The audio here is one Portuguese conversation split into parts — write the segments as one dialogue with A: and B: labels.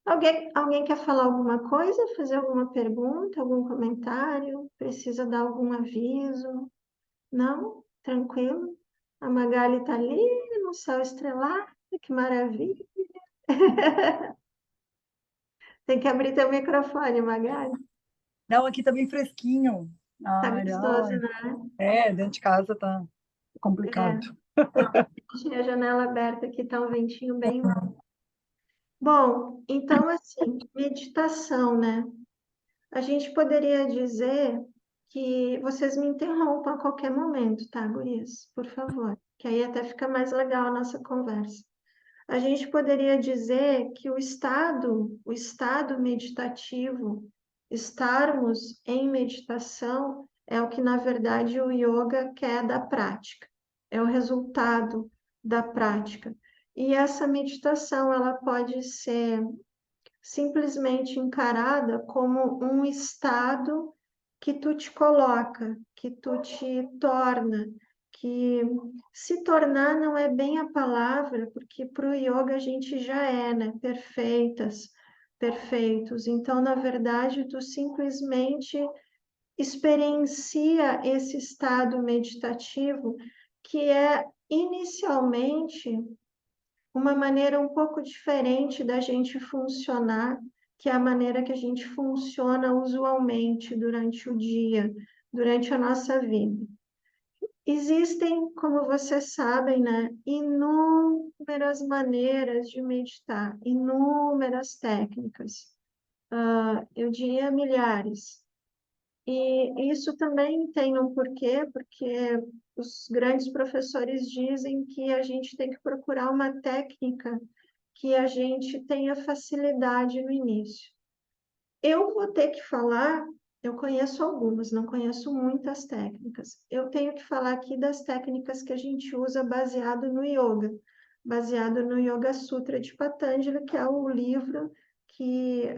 A: Alguém quer falar alguma coisa, fazer alguma pergunta, algum comentário? Precisa dar algum aviso? Não? Tranquilo? A Magali está ali no céu estrelado, que maravilha! Tem que abrir teu microfone, Magali.
B: Não, aqui tá bem fresquinho.
A: Tá
B: Ai,
A: gostoso,
B: não.
A: né?
B: Dentro de casa tá
A: É.
B: complicado.
A: Tinha a janela aberta aqui, tá um ventinho bem. Bom, então assim, meditação, né? A gente poderia dizer que vocês me interrompam a qualquer momento, tá, gurias? Por favor, que aí até fica mais legal a nossa conversa. A gente poderia dizer que o estado meditativo, estarmos em meditação, é o que, na verdade, o yoga quer da prática, é o resultado da prática. E essa meditação, ela pode ser simplesmente encarada como um estado que tu te coloca, que tu te torna, que se tornar não é bem a palavra, porque para o yoga a gente já é, né? Perfeitas, perfeitos. Então, na verdade, tu simplesmente experiencia esse estado meditativo que é inicialmente uma maneira um pouco diferente da gente funcionar, que é a maneira que a gente funciona usualmente durante o dia, durante a nossa vida. Existem, como vocês sabem, né, inúmeras maneiras de meditar, inúmeras técnicas. Eu diria milhares. E isso também tem um porquê, porque os grandes professores dizem que a gente tem que procurar uma técnica que a gente tenha facilidade no início. Eu vou ter que falar, eu conheço algumas, não conheço muitas técnicas. Eu tenho que falar aqui das técnicas que a gente usa baseado no Yoga Sutra de Patanjali, que é o livro que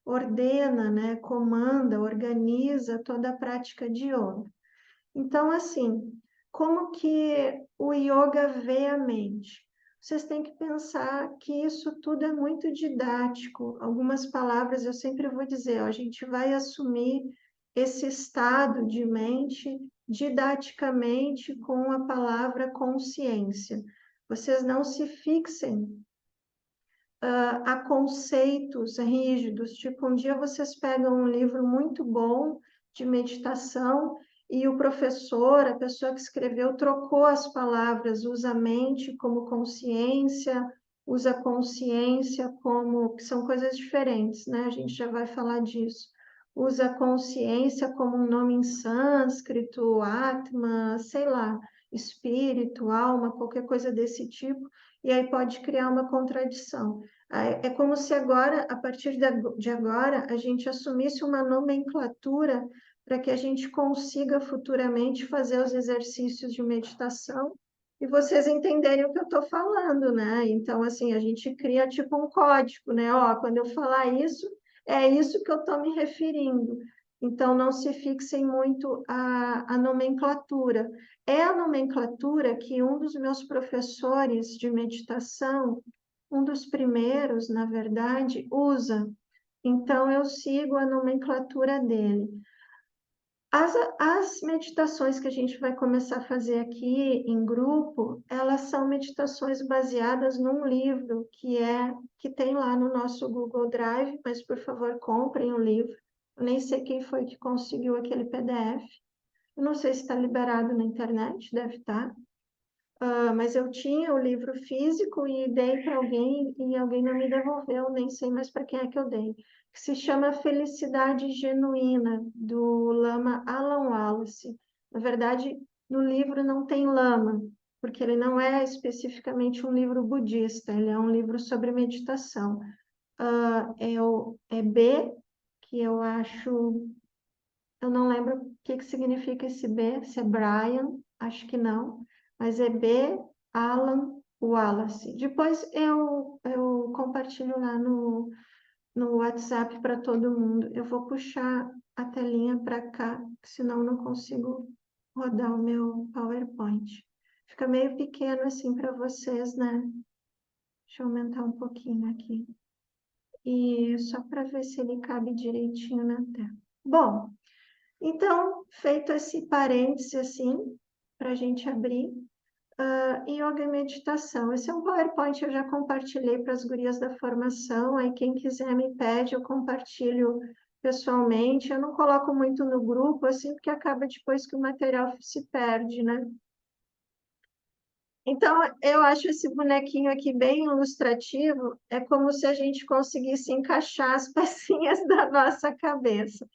A: ordena, né, comanda, organiza toda a prática de yoga. Então, assim, como que o yoga vê a mente? Vocês têm que pensar que isso tudo é muito didático. Algumas palavras eu sempre vou dizer, ó, a gente vai assumir esse estado de mente didaticamente com a palavra consciência. Vocês não se fixem a conceitos rígidos. Tipo, um dia vocês pegam um livro muito bom de meditação e o professor, a pessoa que escreveu, trocou as palavras, usa a mente como consciência, usa a consciência como, que são coisas diferentes, né? A gente já vai falar disso. Usa a consciência como um nome em sânscrito, Atma, sei lá, espírito, alma, qualquer coisa desse tipo, e aí pode criar uma contradição. É como se agora, a partir de agora, a gente assumisse uma nomenclatura para que a gente consiga futuramente fazer os exercícios de meditação e vocês entenderem o que eu estou falando, né? Então, assim, a gente cria tipo um código, né? Ó, quando eu falar isso, é isso que eu estou me referindo. Então, não se fixem muito a nomenclatura. É a nomenclatura que um dos meus professores de meditação, um dos primeiros, na verdade, usa. Então, eu sigo a nomenclatura dele. As meditações que a gente vai começar a fazer aqui em grupo, elas são meditações baseadas num livro que tem lá no nosso Google Drive, mas por favor comprem o livro. Eu nem sei quem foi que conseguiu aquele PDF. Eu não sei se está liberado na internet, deve estar. Mas eu tinha o livro físico e dei para alguém e alguém não me devolveu, nem sei mais para quem é que eu dei. Que se chama Felicidade Genuína, do Lama Alan Wallace. Na verdade, no livro não tem lama, porque ele não é especificamente um livro budista, ele é um livro sobre meditação. É B, que eu acho, eu não lembro o que que significa esse B, se é Brian, acho que não, mas é B. Alan Wallace. Depois eu compartilho lá no WhatsApp para todo mundo. Eu vou puxar a telinha para cá, senão não consigo rodar o meu PowerPoint. Fica meio pequeno assim para vocês, né? Deixa eu aumentar um pouquinho aqui. E só para ver se ele cabe direitinho na tela. Bom, então, feito esse parêntese assim, para a gente abrir, yoga e meditação. Esse é um PowerPoint que eu já compartilhei para as gurias da formação, aí quem quiser me pede, eu compartilho pessoalmente. Eu não coloco muito no grupo, assim, porque acaba depois que o material se perde, né? Então, eu acho esse bonequinho aqui bem ilustrativo, é como se a gente conseguisse encaixar as pecinhas da nossa cabeça.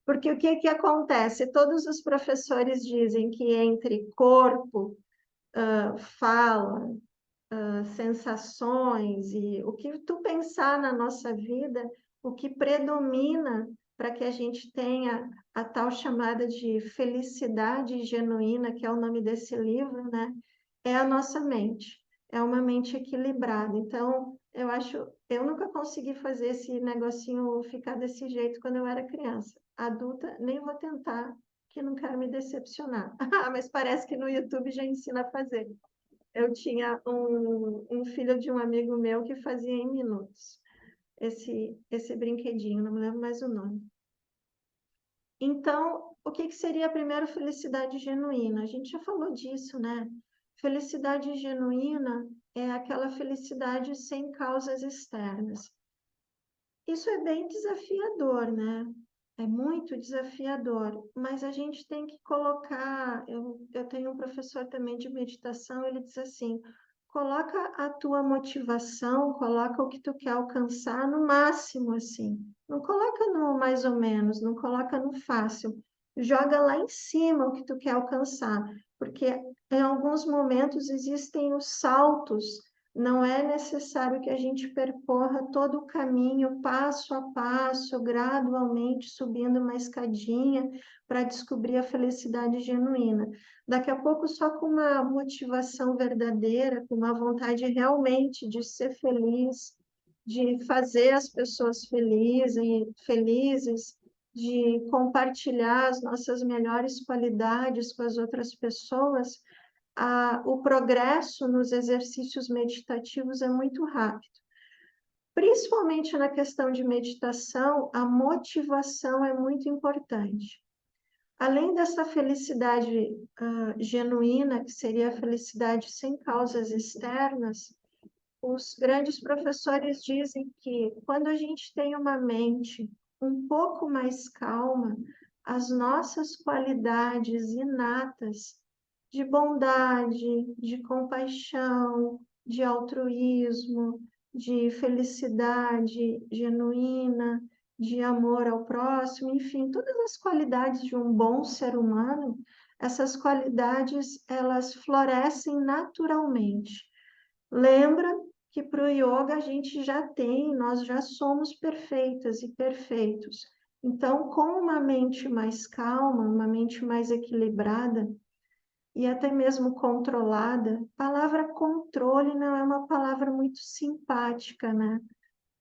A: Porque o que que acontece? Todos os professores dizem que entre corpo, fala, sensações e o que tu pensar na nossa vida, o que predomina para que a gente tenha a tal chamada de felicidade genuína, que é o nome desse livro, né? É a nossa mente. É uma mente equilibrada. Então, eu nunca consegui fazer esse negocinho ficar desse jeito quando eu era criança. Adulta, nem vou tentar, que não quero me decepcionar. Mas parece que no YouTube já ensina a fazer. Eu tinha um filho de um amigo meu que fazia em minutos esse brinquedinho, não me lembro mais o nome. Então, o que que seria a primeira felicidade genuína? A gente já falou disso, né? Felicidade genuína é aquela felicidade sem causas externas. Isso é bem desafiador, né? É muito desafiador, mas a gente tem que colocar. Eu tenho um professor também de meditação, ele diz assim: coloca a tua motivação, coloca o que tu quer alcançar no máximo, assim. Não coloca no mais ou menos, não coloca no fácil. Joga lá em cima o que tu quer alcançar, porque em alguns momentos existem os saltos. Não é necessário que a gente percorra todo o caminho, passo a passo, gradualmente, subindo uma escadinha para descobrir a felicidade genuína. Daqui a pouco, só com uma motivação verdadeira, com uma vontade realmente de ser feliz, de fazer as pessoas felizes, de compartilhar as nossas melhores qualidades com as outras pessoas, o progresso nos exercícios meditativos é muito rápido. Principalmente na questão de meditação, a motivação é muito importante. Além dessa felicidade genuína, que seria a felicidade sem causas externas, os grandes professores dizem que quando a gente tem uma mente um pouco mais calma, as nossas qualidades inatas de bondade, de compaixão, de altruísmo, de felicidade genuína, de amor ao próximo, enfim, todas as qualidades de um bom ser humano, essas qualidades elas florescem naturalmente. Lembra que para o yoga a gente já tem, nós já somos perfeitas e perfeitos. Então, com uma mente mais calma, uma mente mais equilibrada e até mesmo controlada, a palavra controle não é uma palavra muito simpática, né?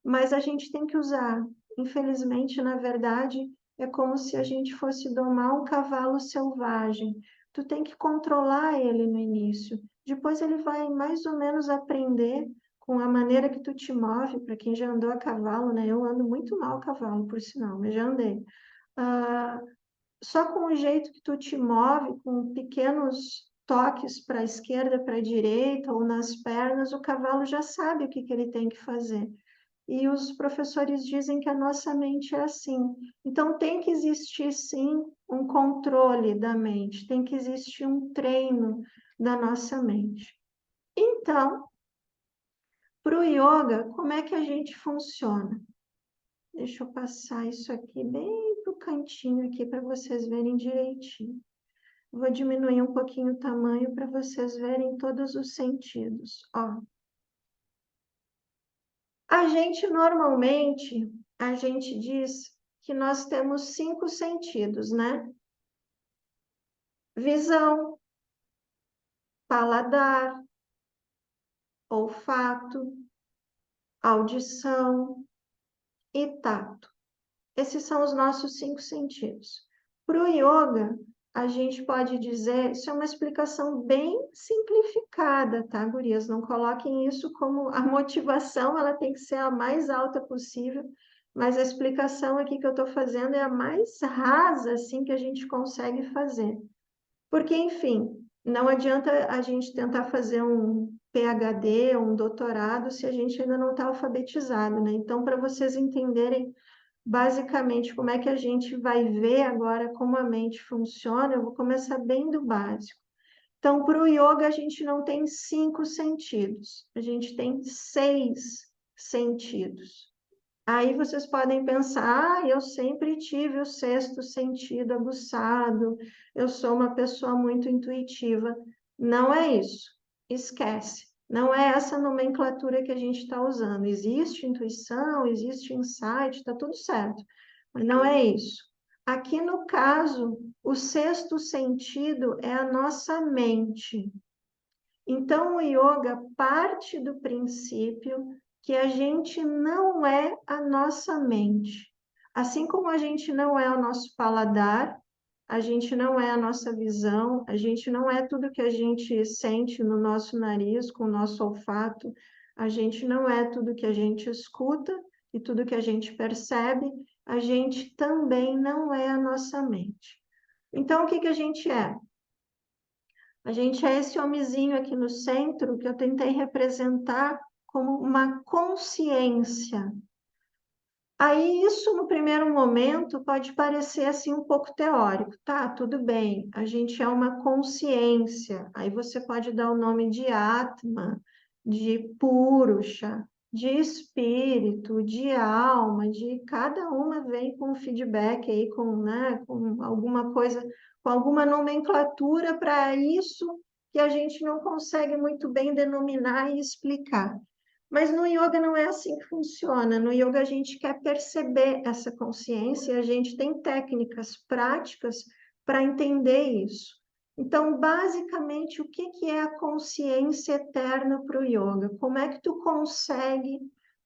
A: Mas a gente tem que usar. Infelizmente, na verdade, é como se a gente fosse domar um cavalo selvagem. Tu tem que controlar ele no início. Depois ele vai mais ou menos aprender com a maneira que tu te move. Para quem já andou a cavalo, né? Eu ando muito mal a cavalo, por sinal, mas já andei. Ah, só com o jeito que tu te move, com pequenos toques para a esquerda, para a direita ou nas pernas, o cavalo já sabe o que que ele tem que fazer. E os professores dizem que a nossa mente é assim. Então, tem que existir, sim, um controle da mente, tem que existir um treino da nossa mente. Então, para o yoga, como é que a gente funciona? Deixa eu passar isso aqui bem para o cantinho aqui para vocês verem direitinho. Vou diminuir um pouquinho o tamanho para vocês verem todos os sentidos. Ó, normalmente, a gente diz que nós temos 5 sentidos, né? Visão, paladar, olfato, audição e tato. Esses são os nossos 5 sentidos. Para o yoga, a gente pode dizer, isso é uma explicação bem simplificada, tá, gurias? Não coloquem isso como a motivação, ela tem que ser a mais alta possível, mas a explicação aqui que eu estou fazendo é a mais rasa, assim, que a gente consegue fazer. Porque, enfim, não adianta a gente tentar fazer um PhD, um doutorado, se a gente ainda não está alfabetizado, né? Então, para vocês entenderem basicamente como é que a gente vai ver agora como a mente funciona, eu vou começar bem do básico. Então, para o yoga, a gente não tem 5 sentidos, a gente tem 6 sentidos. Aí vocês podem pensar, eu sempre tive o sexto sentido aguçado, eu sou uma pessoa muito intuitiva. Não é isso. Esquece. Não é essa nomenclatura que a gente está usando. Existe intuição, existe insight, está tudo certo. Mas não é isso. Aqui no caso, o sexto sentido é a nossa mente. Então, o yoga parte do princípio que a gente não é a nossa mente. Assim como a gente não é o nosso paladar, a gente não é a nossa visão, a gente não é tudo que a gente sente no nosso nariz, com o nosso olfato, a gente não é tudo que a gente escuta e tudo que a gente percebe, a gente também não é a nossa mente. Então, o que que a gente é? A gente é esse homenzinho aqui no centro que eu tentei representar como uma consciência. Aí isso no primeiro momento pode parecer assim um pouco teórico, tá? Tudo bem, a gente é uma consciência. Aí você pode dar o nome de Atma, de Purusha, de espírito, de alma, de cada uma vem com feedback aí, com, né, com alguma coisa, com alguma nomenclatura para isso que a gente não consegue muito bem denominar e explicar. Mas no yoga não é assim que funciona. No yoga a gente quer perceber essa consciência, e a gente tem técnicas práticas para entender isso. Então, basicamente, o que é a consciência eterna para o yoga? Como é que tu consegue,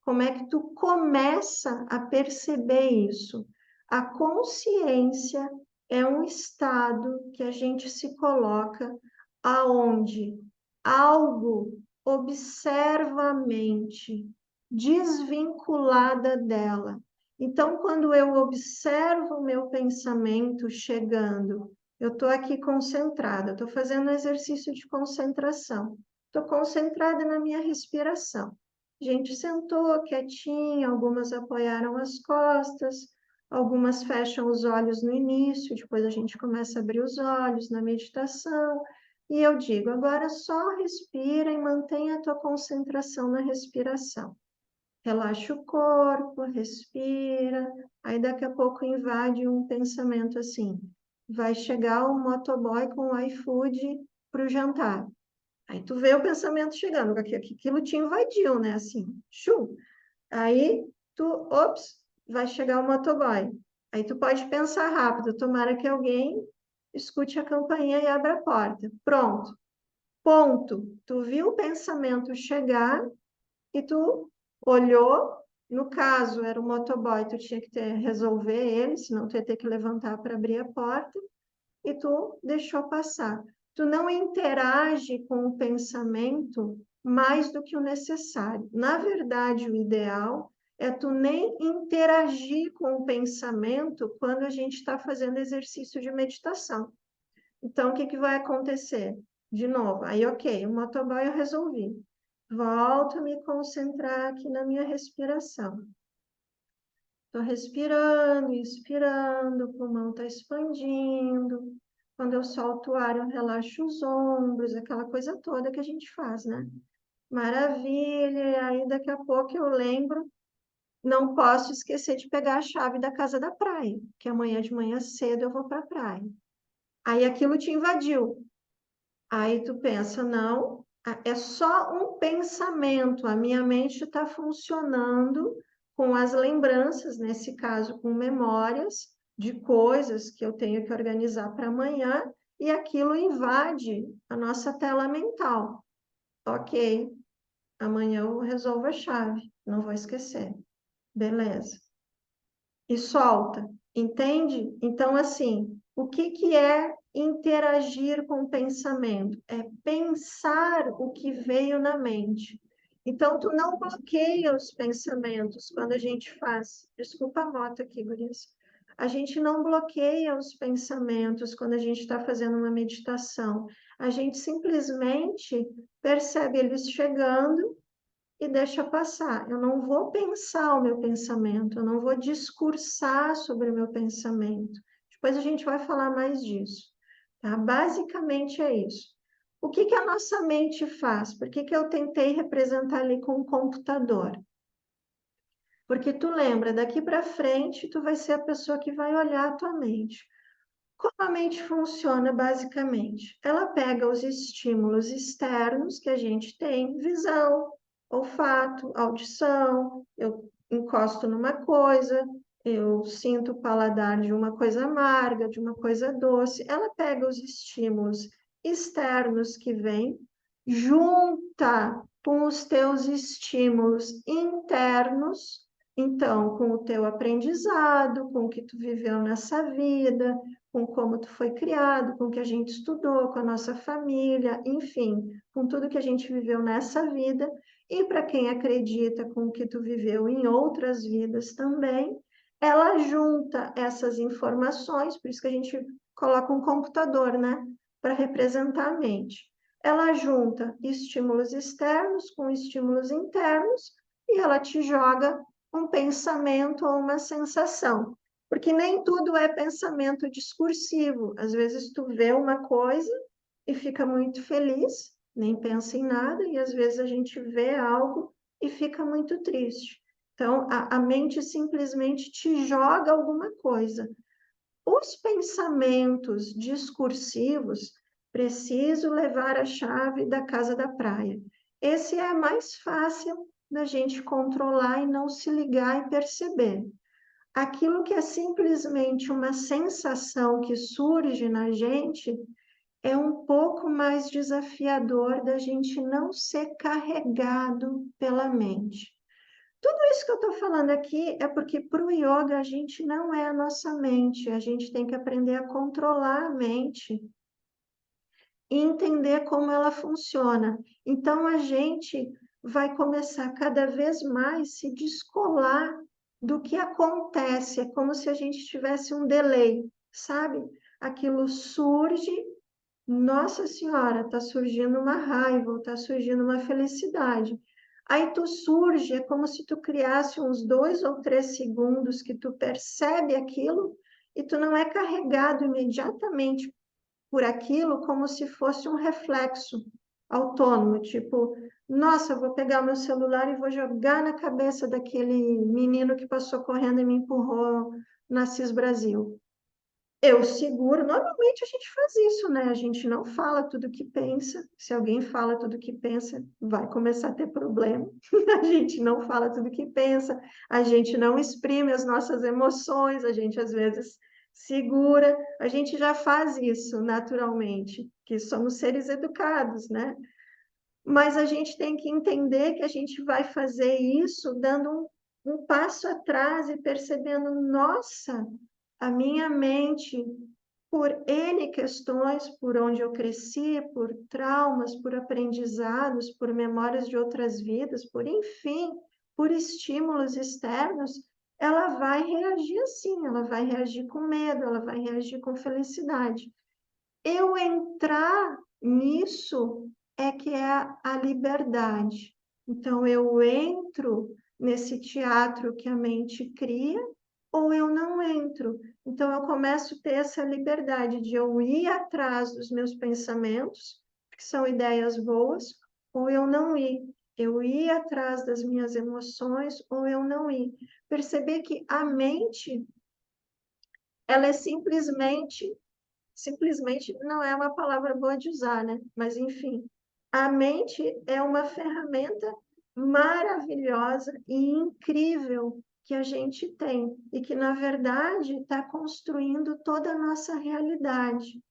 A: como é que tu começa a perceber isso? A consciência é um estado que a gente se coloca aonde algo observa a mente, desvinculada dela. Então, quando eu observo o meu pensamento chegando, eu estou aqui concentrada, estou fazendo um exercício de concentração, estou concentrada na minha respiração. A gente sentou quietinha, algumas apoiaram as costas, algumas fecham os olhos no início, depois a gente começa a abrir os olhos na meditação. E eu digo, agora só respira e mantenha a tua concentração na respiração. Relaxa o corpo, respira, aí daqui a pouco invade um pensamento assim, vai chegar o motoboy com o iFood para o jantar. Aí tu vê o pensamento chegando, aquilo te invadiu, né? Assim, chu. Aí tu, ops, vai chegar o motoboy. Aí tu pode pensar rápido, tomara que alguém escute a campainha e abra a porta. Pronto. Ponto. Tu viu o pensamento chegar e tu olhou. No caso, era o motoboy, tu tinha que resolver ele, senão tu ia ter que levantar para abrir a porta e tu deixou passar. Tu não interage com o pensamento mais do que o necessário. Na verdade, o ideal é tu nem interagir com o pensamento quando a gente está fazendo exercício de meditação. Então, o que que vai acontecer? De novo, aí, ok, o motoboy eu resolvi. Volto a me concentrar aqui na minha respiração. Estou respirando, inspirando, o pulmão está expandindo. Quando eu solto o ar, eu relaxo os ombros, aquela coisa toda que a gente faz, né? Maravilha! E aí, daqui a pouco eu lembro, não posso esquecer de pegar a chave da casa da praia, que amanhã de manhã cedo eu vou para a praia. Aí aquilo te invadiu. Aí tu pensa, não, é só um pensamento, a minha mente está funcionando com as lembranças, nesse caso com memórias de coisas que eu tenho que organizar para amanhã, e aquilo invade a nossa tela mental. Ok, amanhã eu resolvo a chave, não vou esquecer. Beleza. E solta, entende? Então, assim, O que é interagir com o pensamento? É pensar o que veio na mente. Então, tu não bloqueia os pensamentos quando a gente faz. Desculpa a moto aqui, gurias. A gente não bloqueia os pensamentos quando a gente está fazendo uma meditação. A gente simplesmente percebe eles chegando e deixa passar. Eu não vou pensar o meu pensamento, eu não vou discursar sobre o meu pensamento. Depois a gente vai falar mais disso, tá? Basicamente é isso. O que a nossa mente faz? Por que eu tentei representar ali com um computador? Porque tu lembra, daqui para frente, tu vai ser a pessoa que vai olhar a tua mente. Como a mente funciona basicamente? Ela pega os estímulos externos que a gente tem, visão, olfato, audição, eu encosto numa coisa, eu sinto o paladar de uma coisa amarga, de uma coisa doce. Ela pega os estímulos externos que vêm, junta com os teus estímulos internos, então, com o teu aprendizado, com o que tu viveu nessa vida, com como tu foi criado, com o que a gente estudou, com a nossa família, enfim, com tudo que a gente viveu nessa vida, e para quem acredita com o que tu viveu em outras vidas também, ela junta essas informações, por isso que a gente coloca um computador, né, para representar a mente. Ela junta estímulos externos com estímulos internos e ela te joga um pensamento ou uma sensação. Porque nem tudo é pensamento discursivo. Às vezes tu vê uma coisa e fica muito feliz, nem pensa em nada, e às vezes a gente vê algo e fica muito triste. Então, a mente simplesmente te joga alguma coisa. Os pensamentos discursivos, preciso levar a chave da casa da praia. Esse é mais fácil da gente controlar e não se ligar e perceber. Aquilo que é simplesmente uma sensação que surge na gente é um pouco mais desafiador da gente não ser carregado pela mente. Tudo isso que eu estou falando aqui é porque para o yoga a gente não é a nossa mente, a gente tem que aprender a controlar a mente e entender como ela funciona. Então a gente vai começar cada vez mais se descolar do que acontece, é como se a gente tivesse um delay, sabe? Aquilo surge, nossa Senhora, está surgindo uma raiva, está surgindo uma felicidade. Aí tu surge, é como se tu criasse uns 2 ou 3 segundos que tu percebe aquilo e tu não é carregado imediatamente por aquilo como se fosse um reflexo autônomo, tipo, nossa, eu vou pegar o meu celular e vou jogar na cabeça daquele menino que passou correndo e me empurrou na Cis Brasil. Eu seguro, normalmente a gente faz isso, né? A gente não fala tudo que pensa. Se alguém fala tudo que pensa, vai começar a ter problema. A gente não fala tudo que pensa, a gente não exprime as nossas emoções, a gente às vezes segura, a gente já faz isso naturalmente, que somos seres educados, né? Mas a gente tem que entender que a gente vai fazer isso dando um passo atrás e percebendo, nossa, a minha mente, por N questões, por onde eu cresci, por traumas, por aprendizados, por memórias de outras vidas, por enfim, por estímulos externos, ela vai reagir assim, ela vai reagir com medo, ela vai reagir com felicidade. Eu entrar nisso é que é a liberdade. Então, eu entro nesse teatro que a mente cria ou eu não entro. Então, eu começo a ter essa liberdade de eu ir atrás dos meus pensamentos, que são ideias boas, ou eu não ir. Eu ir atrás das minhas emoções ou eu não ir. Perceber que a mente, ela é simplesmente não é uma palavra boa de usar, né? Mas, enfim, a mente é uma ferramenta maravilhosa e incrível que a gente tem e que, na verdade, está construindo toda a nossa realidade.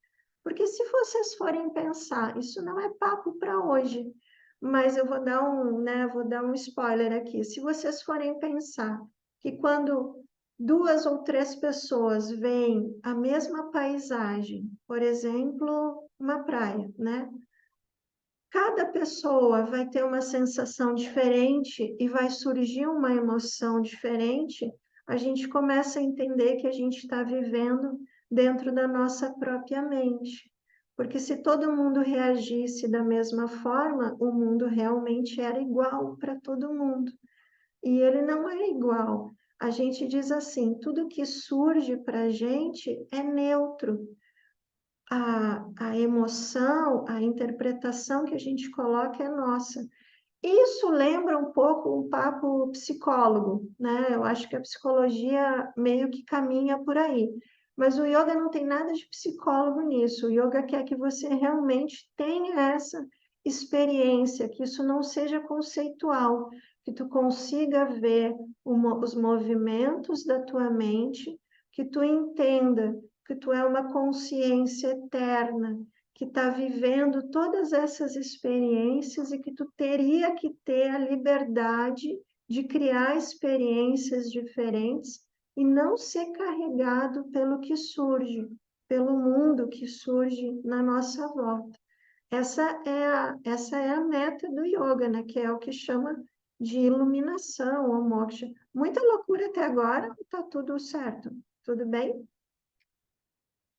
A: Porque se vocês forem pensar, isso não é papo para hoje, mas eu vou dar vou dar um spoiler aqui. Se vocês forem pensar que quando 2 ou 3 pessoas veem a mesma paisagem, por exemplo, uma praia, né? Cada pessoa vai ter uma sensação diferente e vai surgir uma emoção diferente. A gente começa a entender que a gente está vivendo dentro da nossa própria mente. Porque se todo mundo reagisse da mesma forma, o mundo realmente era igual para todo mundo. E ele não é igual. A gente diz assim: tudo que surge para a gente é neutro. A emoção, a interpretação que a gente coloca é nossa. Isso lembra um pouco um papo psicólogo, né? Eu acho que a psicologia meio que caminha por aí. Mas o yoga não tem nada de psicólogo nisso. O yoga quer que você realmente tenha essa experiência, que isso não seja conceitual, que tu consiga ver os movimentos da tua mente, que tu entenda que tu é uma consciência eterna, que está vivendo todas essas experiências e que tu teria que ter a liberdade de criar experiências diferentes e não ser carregado pelo que surge, pelo mundo que surge na nossa volta. Essa é a meta do yoga, né? Que é o que chama de iluminação ou moksha. Muita loucura até agora, tá tudo certo? Tudo bem?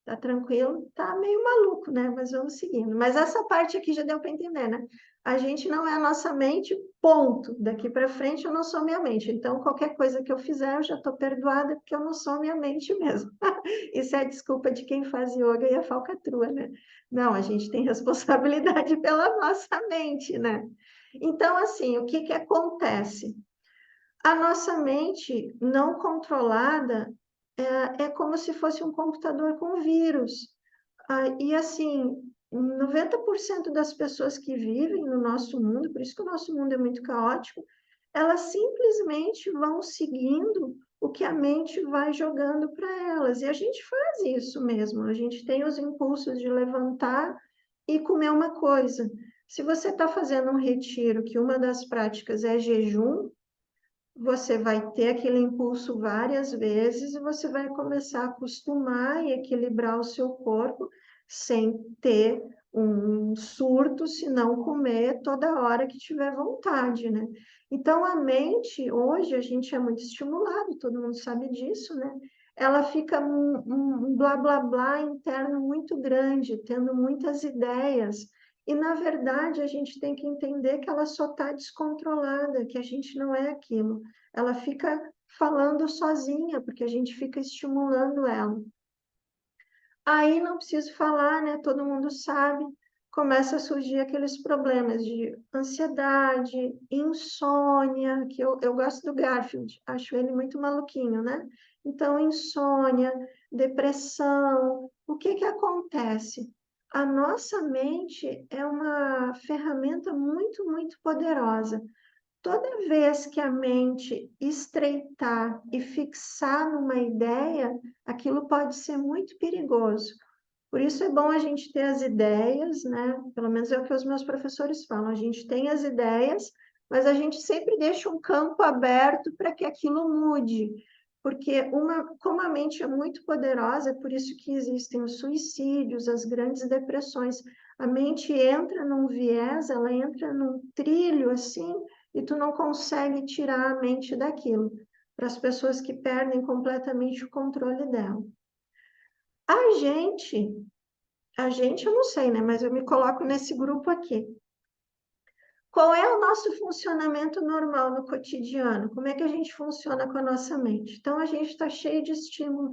A: Tá tranquilo? Tá meio maluco, né? Mas vamos seguindo. Mas essa parte aqui já deu para entender, né? A gente não é a nossa mente, ponto. Daqui para frente eu não sou minha mente. Então, qualquer coisa que eu fizer, eu já estou perdoada, porque eu não sou minha mente mesmo. Isso é a desculpa de quem faz yoga e a falcatrua, né? Não, a gente tem responsabilidade pela nossa mente, né? Então, assim, o que que acontece? A nossa mente não controlada é como se fosse um computador com vírus. E assim, 90% das pessoas que vivem no nosso mundo, por isso que o nosso mundo é muito caótico, elas simplesmente vão seguindo o que a mente vai jogando para elas. E a gente faz isso mesmo. A gente tem os impulsos de levantar e comer uma coisa. Se você está fazendo um retiro, que uma das práticas é jejum, você vai ter aquele impulso várias vezes e você vai começar a acostumar e equilibrar o seu corpo sem ter um surto, se não comer toda hora que tiver vontade, né? Então, a mente, hoje, a gente é muito estimulado, todo mundo sabe disso, né? Ela fica um blá, blá, blá interno muito grande, tendo muitas ideias, e, na verdade, a gente tem que entender que ela só está descontrolada, que a gente não é aquilo. Ela fica falando sozinha, porque a gente fica estimulando ela. Aí não preciso falar, né? Todo mundo sabe. Começa a surgir aqueles problemas de ansiedade, insônia, que eu gosto do Garfield, acho ele muito maluquinho, né? Então, insônia, depressão. O que que acontece? A nossa mente é uma ferramenta muito, muito poderosa. Toda vez que a mente estreitar e fixar numa ideia, aquilo pode ser muito perigoso. Por isso é bom a gente ter as ideias, né? Pelo menos é o que os meus professores falam. A gente tem as ideias, mas a gente sempre deixa um campo aberto para que aquilo mude. Porque como a mente é muito poderosa, é por isso que existem os suicídios, as grandes depressões. A mente entra num viés, ela entra num trilho assim, e tu não consegue tirar a mente daquilo. Para as pessoas que perdem completamente o controle dela. A gente eu não sei, né? Mas eu me coloco nesse grupo aqui. Qual é o nosso funcionamento normal no cotidiano? Como é que a gente funciona com a nossa mente? Então, a gente está cheio de estímulo,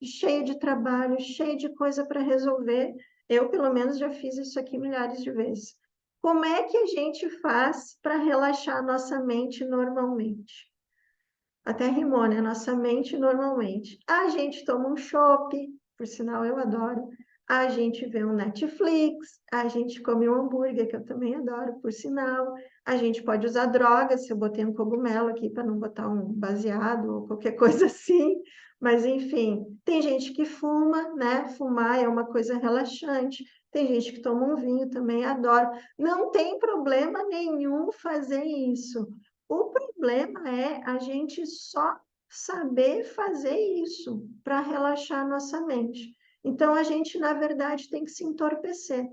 A: cheio de trabalho, cheio de coisa para resolver. Eu, pelo menos, já fiz isso aqui milhares de vezes. Como é que a gente faz para relaxar a nossa mente normalmente? Até rimou, né? Nossa mente normalmente. A gente toma um chopp, por sinal eu adoro. A gente vê um Netflix, a gente come um hambúrguer, que eu também adoro, por sinal. A gente pode usar drogas, se eu botei um cogumelo aqui para não botar um baseado ou qualquer coisa assim. Mas, enfim, tem gente que fuma, né? Fumar é uma coisa relaxante. Tem gente que toma um vinho, também adoro. Não tem problema nenhum fazer isso. O problema é a gente só saber fazer isso para relaxar a nossa mente. Então, a gente, na verdade, tem que se entorpecer.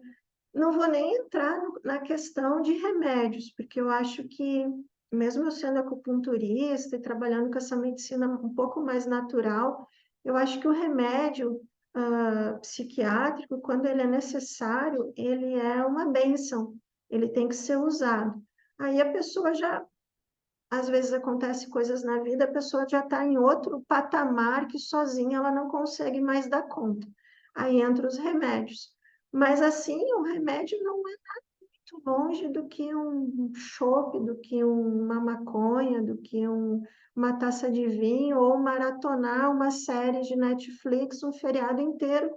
A: Não vou nem entrar na questão de remédios, porque eu acho que, mesmo eu sendo acupunturista e trabalhando com essa medicina um pouco mais natural, eu acho que o remédio psiquiátrico, quando ele é necessário, ele é uma bênção, ele tem que ser usado. Aí a pessoa já, às vezes acontece coisas na vida, a pessoa já está em outro patamar que sozinha ela não consegue mais dar conta. Aí entra os remédios. Mas assim, o remédio não é muito longe do que um chopp, do que uma maconha, do que uma taça de vinho, ou maratonar uma série de Netflix, um feriado inteiro,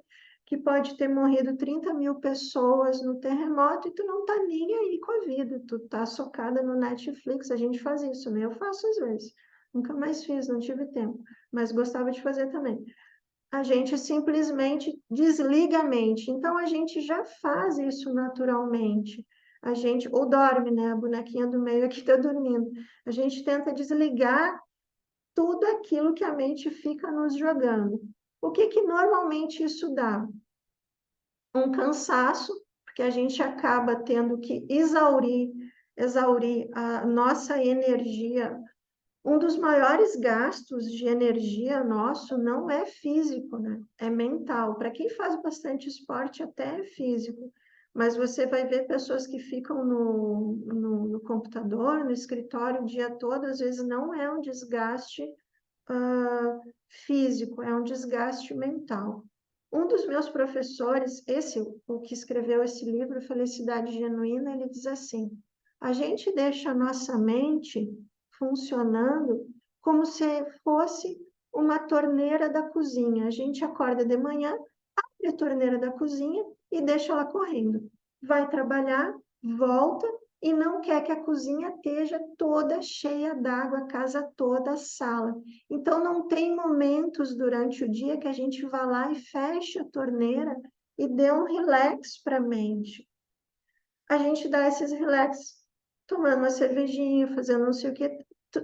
A: que pode ter morrido 30 mil pessoas no terremoto e tu não tá nem aí com a vida, tu tá socada no Netflix, a gente faz isso, né? Eu faço às vezes, nunca mais fiz, não tive tempo, mas gostava de fazer também. A gente simplesmente desliga a mente. Então a gente já faz isso naturalmente. A gente, ou dorme, né? A bonequinha do meio aqui está dormindo. A gente tenta desligar tudo aquilo que a mente fica nos jogando. O que que normalmente isso dá? Um cansaço, porque a gente acaba tendo que exaurir a nossa energia. Um dos maiores gastos de energia nosso não é físico, né? É mental. Para quem faz bastante esporte, até é físico. Mas você vai ver pessoas que ficam no computador, no escritório o dia todo, às vezes não é um desgaste físico, é um desgaste mental. Um dos meus professores, o que escreveu esse livro, Felicidade Genuína, ele diz assim: a gente deixa a nossa mente funcionando como se fosse uma torneira da cozinha. A gente acorda de manhã, abre a torneira da cozinha e deixa ela correndo. Vai trabalhar, volta e não quer que a cozinha esteja toda cheia d'água, a casa toda, a sala. Então, não tem momentos durante o dia que a gente vá lá e feche a torneira e dê um relax para a mente. A gente dá esses relax tomando uma cervejinha, fazendo não sei o que.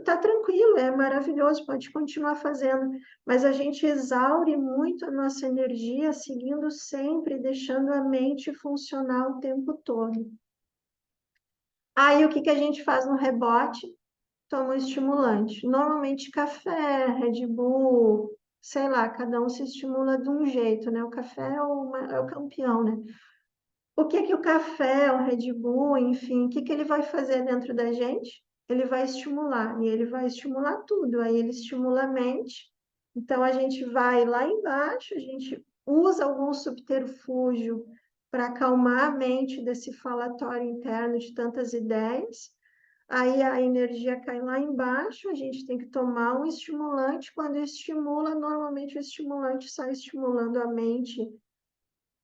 A: Tá tranquilo, é maravilhoso, pode continuar fazendo, mas a gente exaure muito a nossa energia seguindo sempre, deixando a mente funcionar o tempo todo. Aí o que que a gente faz no rebote? Toma um estimulante. Normalmente café, Red Bull, sei lá, cada um se estimula de um jeito, né? O café é o campeão, né? O que que o café, o Red Bull, enfim, o que que ele vai fazer dentro da gente? Ele vai estimular, e ele vai estimular tudo. Aí ele estimula a mente. Então a gente vai lá embaixo, a gente usa algum subterfúgio para acalmar a mente desse falatório interno de tantas ideias. Aí a energia cai lá embaixo, a gente tem que tomar um estimulante. Quando estimula, normalmente o estimulante sai estimulando a mente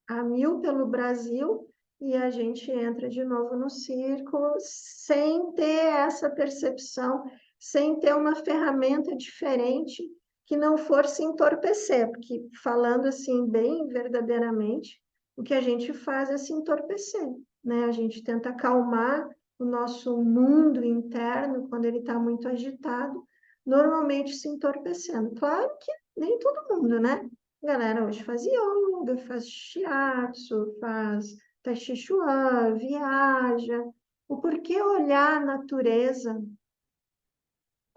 A: a mil pelo Brasil e a gente entra de novo no círculo sem ter essa percepção, sem ter uma ferramenta diferente que não for se entorpecer, porque falando assim bem verdadeiramente, o que a gente faz é se entorpecer, né? A gente tenta acalmar o nosso mundo interno quando ele está muito agitado, normalmente se entorpecendo. Claro que nem todo mundo, né? A galera hoje faz yoga, faz shiatsu, faz tai chi chuan, viaja. O porquê olhar a natureza?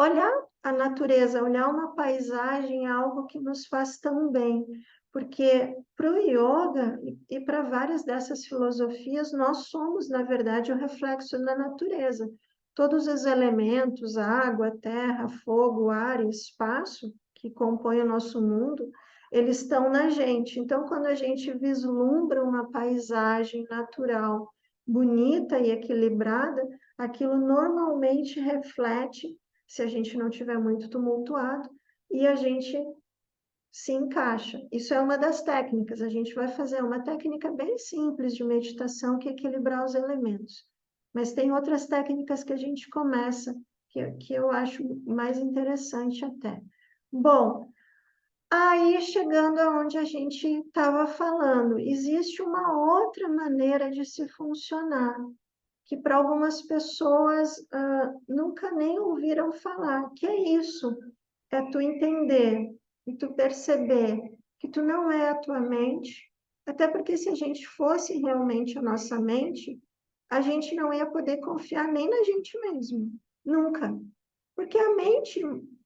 A: Olhar a natureza, olhar uma paisagem é algo que nos faz tão bem, porque para o yoga e para várias dessas filosofias, nós somos, na verdade, o reflexo da natureza. Todos os elementos, água, terra, fogo, ar e espaço, que compõem o nosso mundo, eles estão na gente. Então, quando a gente vislumbra uma paisagem natural bonita e equilibrada, aquilo normalmente reflete, se a gente não tiver muito tumultuado, e a gente se encaixa. Isso é uma das técnicas. A gente vai fazer uma técnica bem simples de meditação que é equilibrar os elementos. Mas tem outras técnicas que a gente começa, que eu acho mais interessante até. Bom, aí chegando aonde a gente estava falando, existe uma outra maneira de se funcionar, que para algumas pessoas nunca nem ouviram falar, que é isso. é tu entender e tu perceber que tu não é a tua mente, até porque se a gente fosse realmente a nossa mente, a gente não ia poder confiar nem na gente mesmo, nunca. Porque a mente,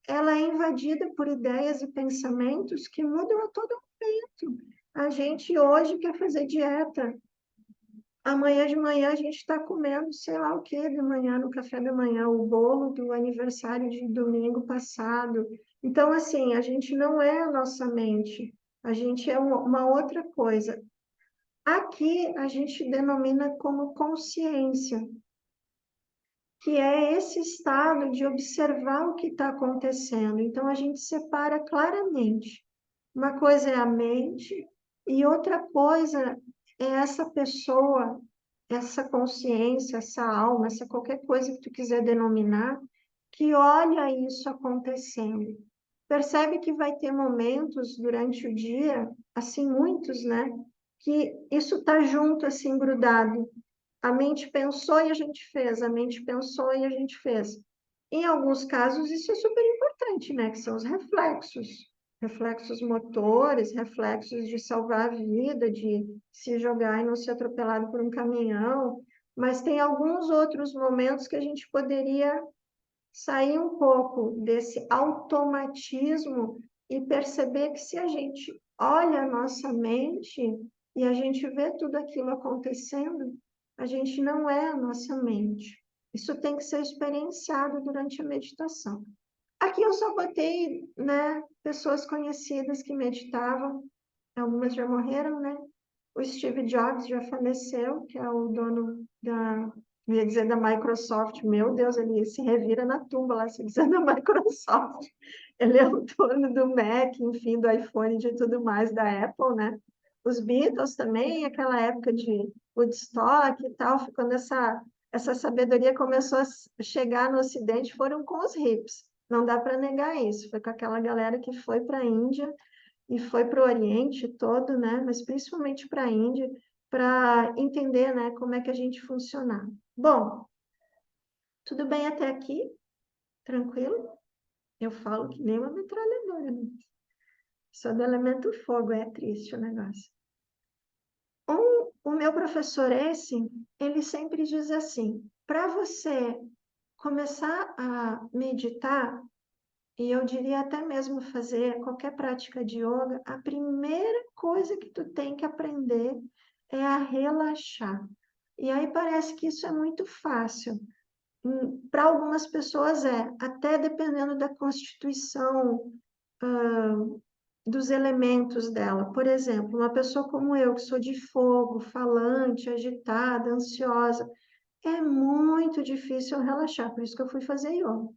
A: ela é invadida por ideias e pensamentos que mudam a todo momento. A gente hoje quer fazer dieta, amanhã de manhã a gente está comendo, sei lá o que, de manhã, no café da manhã, o bolo do aniversário de domingo passado. Então, assim, a gente não é a nossa mente, a gente é uma outra coisa. Aqui a gente denomina como consciência, que é esse estado de observar o que está acontecendo. Então, a gente separa claramente. Uma coisa é a mente e outra coisa é essa pessoa, essa consciência, essa alma, essa qualquer coisa que tu quiser denominar, que olha isso acontecendo. Percebe que vai ter momentos durante o dia, assim, muitos, né? Que isso está junto, assim, grudado. A mente pensou e a gente fez, a mente pensou e a gente fez. Em alguns casos, isso é super importante, né? Que são os reflexos. Reflexos motores, reflexos de salvar a vida, de se jogar e não ser atropelado por um caminhão. Mas tem alguns outros momentos que a gente poderia sair um pouco desse automatismo e perceber que se a gente olha a nossa mente e a gente vê tudo aquilo acontecendo, a gente não é a nossa mente. Isso tem que ser experienciado durante a meditação. Aqui eu só botei, né, pessoas conhecidas que meditavam, algumas já morreram, né? O Steve Jobs já faleceu, que é o dono da, eu ia dizer da Microsoft. Meu Deus, ele se revira na tumba lá, se dizer da Microsoft. Ele é o dono do Mac, enfim, do iPhone e de tudo mais da Apple, né? Os Beatles também, aquela época de Woodstock e tal, quando essa sabedoria começou a chegar no Ocidente, foram com os hippies. Não dá para negar isso. Foi com aquela galera que foi para a Índia e foi para o Oriente todo, né? Mas principalmente para a Índia, para entender, né, como é que a gente funciona. Bom, tudo bem até aqui? Tranquilo? Eu falo que nem uma metralhadora, né? Só do elemento fogo, é triste o negócio. O meu professor esse, ele sempre diz assim, para você começar a meditar, e eu diria até mesmo fazer qualquer prática de yoga, a primeira coisa que tu tem que aprender é a relaxar. E aí parece que isso é muito fácil. Para algumas pessoas é, até dependendo da constituição, dos elementos dela. Por exemplo, uma pessoa como eu, que sou de fogo, falante, agitada, ansiosa, é muito difícil relaxar, por isso que eu fui fazer yoga.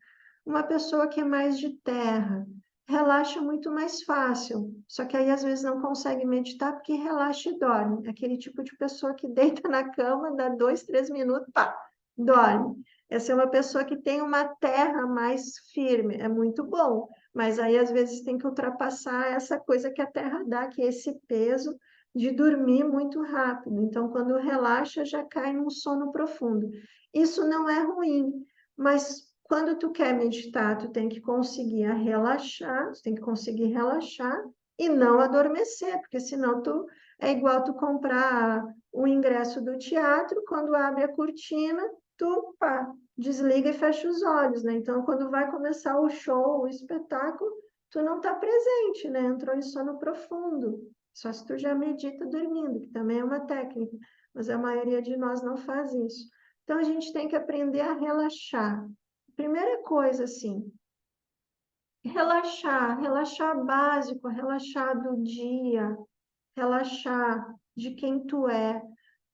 A: Uma pessoa que é mais de terra, relaxa muito mais fácil, só que aí às vezes não consegue meditar porque relaxa e dorme. Aquele tipo de pessoa que deita na cama, dá 2, 3 minutos, pá, dorme. Essa é uma pessoa que tem uma terra mais firme, é muito bom, mas aí às vezes tem que ultrapassar essa coisa que a terra dá, que é esse peso de dormir muito rápido. Então, quando relaxa, já cai num sono profundo. Isso não é ruim, mas quando tu quer meditar, tu tem que conseguir relaxar, tu tem que conseguir relaxar e não adormecer, porque senão tu é igual tu comprar o ingresso do teatro, quando abre a cortina, tu pá, desliga e fecha os olhos, né? Então, quando vai começar o show, o espetáculo, tu não está presente, né? Entrou em sono profundo. Só se tu já medita dormindo, que também é uma técnica, mas a maioria de nós não faz isso. Então, a gente tem que aprender a relaxar. Primeira coisa, assim, relaxar, relaxar básico, relaxar do dia, relaxar de quem tu é.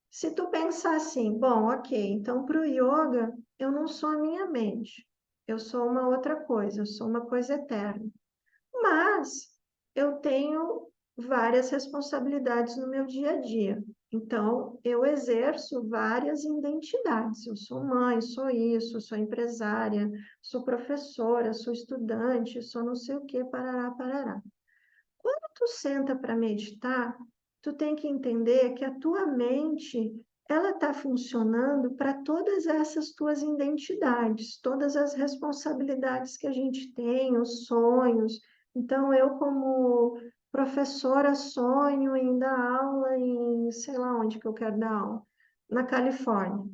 A: Se tu pensar assim, bom, ok, então para o yoga, eu não sou a minha mente, eu sou uma outra coisa, eu sou uma coisa eterna. Mas eu tenho várias responsabilidades no meu dia a dia. Então, eu exerço várias identidades. Eu sou mãe, sou isso, sou empresária, sou professora, sou estudante, sou não sei o que, parará, parará. Quando tu senta para meditar, tu tem que entender que a tua mente, ela está funcionando para todas essas tuas identidades, todas as responsabilidades que a gente tem, os sonhos. Então, eu, como professora, sonho em dar aula em, sei lá onde que eu quero dar aula, na Califórnia,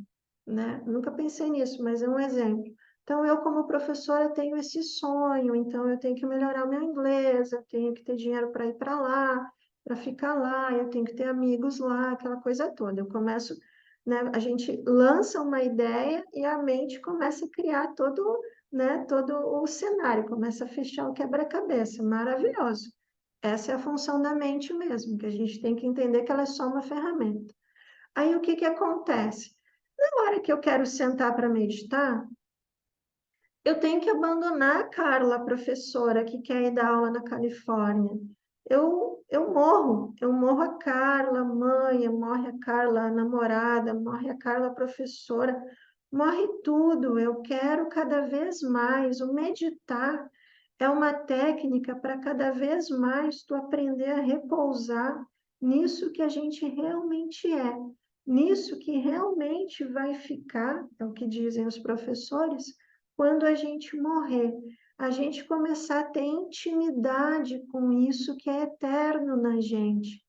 A: né? Nunca pensei nisso, mas é um exemplo. Então, eu, como professora, tenho esse sonho, então eu tenho que melhorar o meu inglês, eu tenho que ter dinheiro para ir para lá, para ficar lá, eu tenho que ter amigos lá, aquela coisa toda. Eu começo, né, a gente lança uma ideia e a mente começa a criar todo, né, todo o cenário, começa a fechar o quebra-cabeça. Maravilhoso. Essa é a função da mente mesmo, que a gente tem que entender que ela é só uma ferramenta. Aí o que que acontece? Na hora que eu quero sentar para meditar, eu tenho que abandonar a Carla, a professora que quer ir dar aula na Califórnia. Eu morro a Carla, a mãe, morre a Carla, a namorada, morre a Carla, a professora, morre tudo. Eu quero cada vez mais. O meditar é uma técnica para cada vez mais tu aprender a repousar nisso que a gente realmente é, nisso que realmente vai ficar, é o que dizem os professores, quando a gente morrer, a gente começar a ter intimidade com isso que é eterno na gente,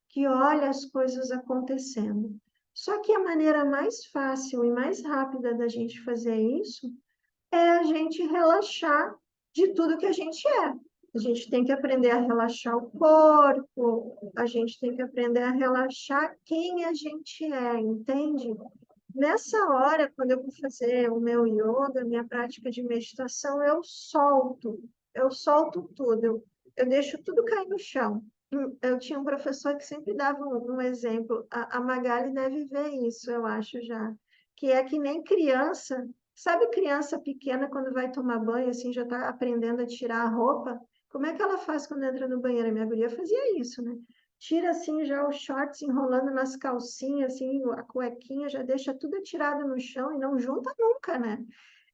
A: que olha as coisas acontecendo. Só que a maneira mais fácil e mais rápida da gente fazer isso é a gente relaxar de tudo que a gente é. A gente tem que aprender a relaxar o corpo, a gente tem que aprender a relaxar quem a gente é, entende? Nessa hora, quando eu vou fazer o meu yoga, minha prática de meditação, eu solto tudo, eu deixo tudo cair no chão. Eu tinha um professor que sempre dava um exemplo, a Magali deve ver isso, eu acho já, que é que nem criança, sabe criança pequena quando vai tomar banho, assim, já está aprendendo a tirar a roupa? Como é que ela faz quando entra no banheiro? A minha guria fazia isso, né? Tira assim já os shorts enrolando nas calcinhas, assim, a cuequinha já deixa tudo tirado no chão e não junta nunca, né?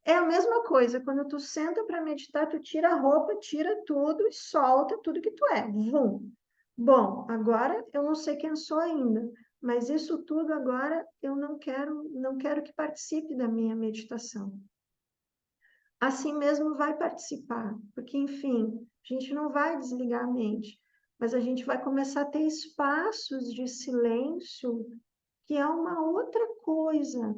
A: É a mesma coisa, quando tu senta para meditar, tu tira a roupa, tira tudo e solta tudo que tu é. Vum. Bom, agora eu não sei quem sou ainda, mas isso tudo agora eu não quero que participe da minha meditação. Assim mesmo vai participar, porque enfim, a gente não vai desligar a mente, mas a gente vai começar a ter espaços de silêncio, que é uma outra coisa,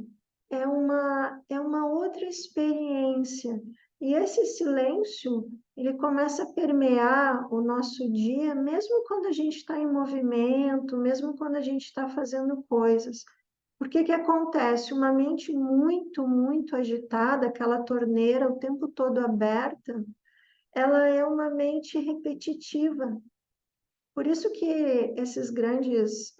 A: é uma outra experiência. E esse silêncio, ele começa a permear o nosso dia, mesmo quando a gente está em movimento, mesmo quando a gente está fazendo coisas. Porque que acontece? Uma mente muito agitada, aquela torneira o tempo todo aberta, ela é uma mente repetitiva. Por isso que esses grandes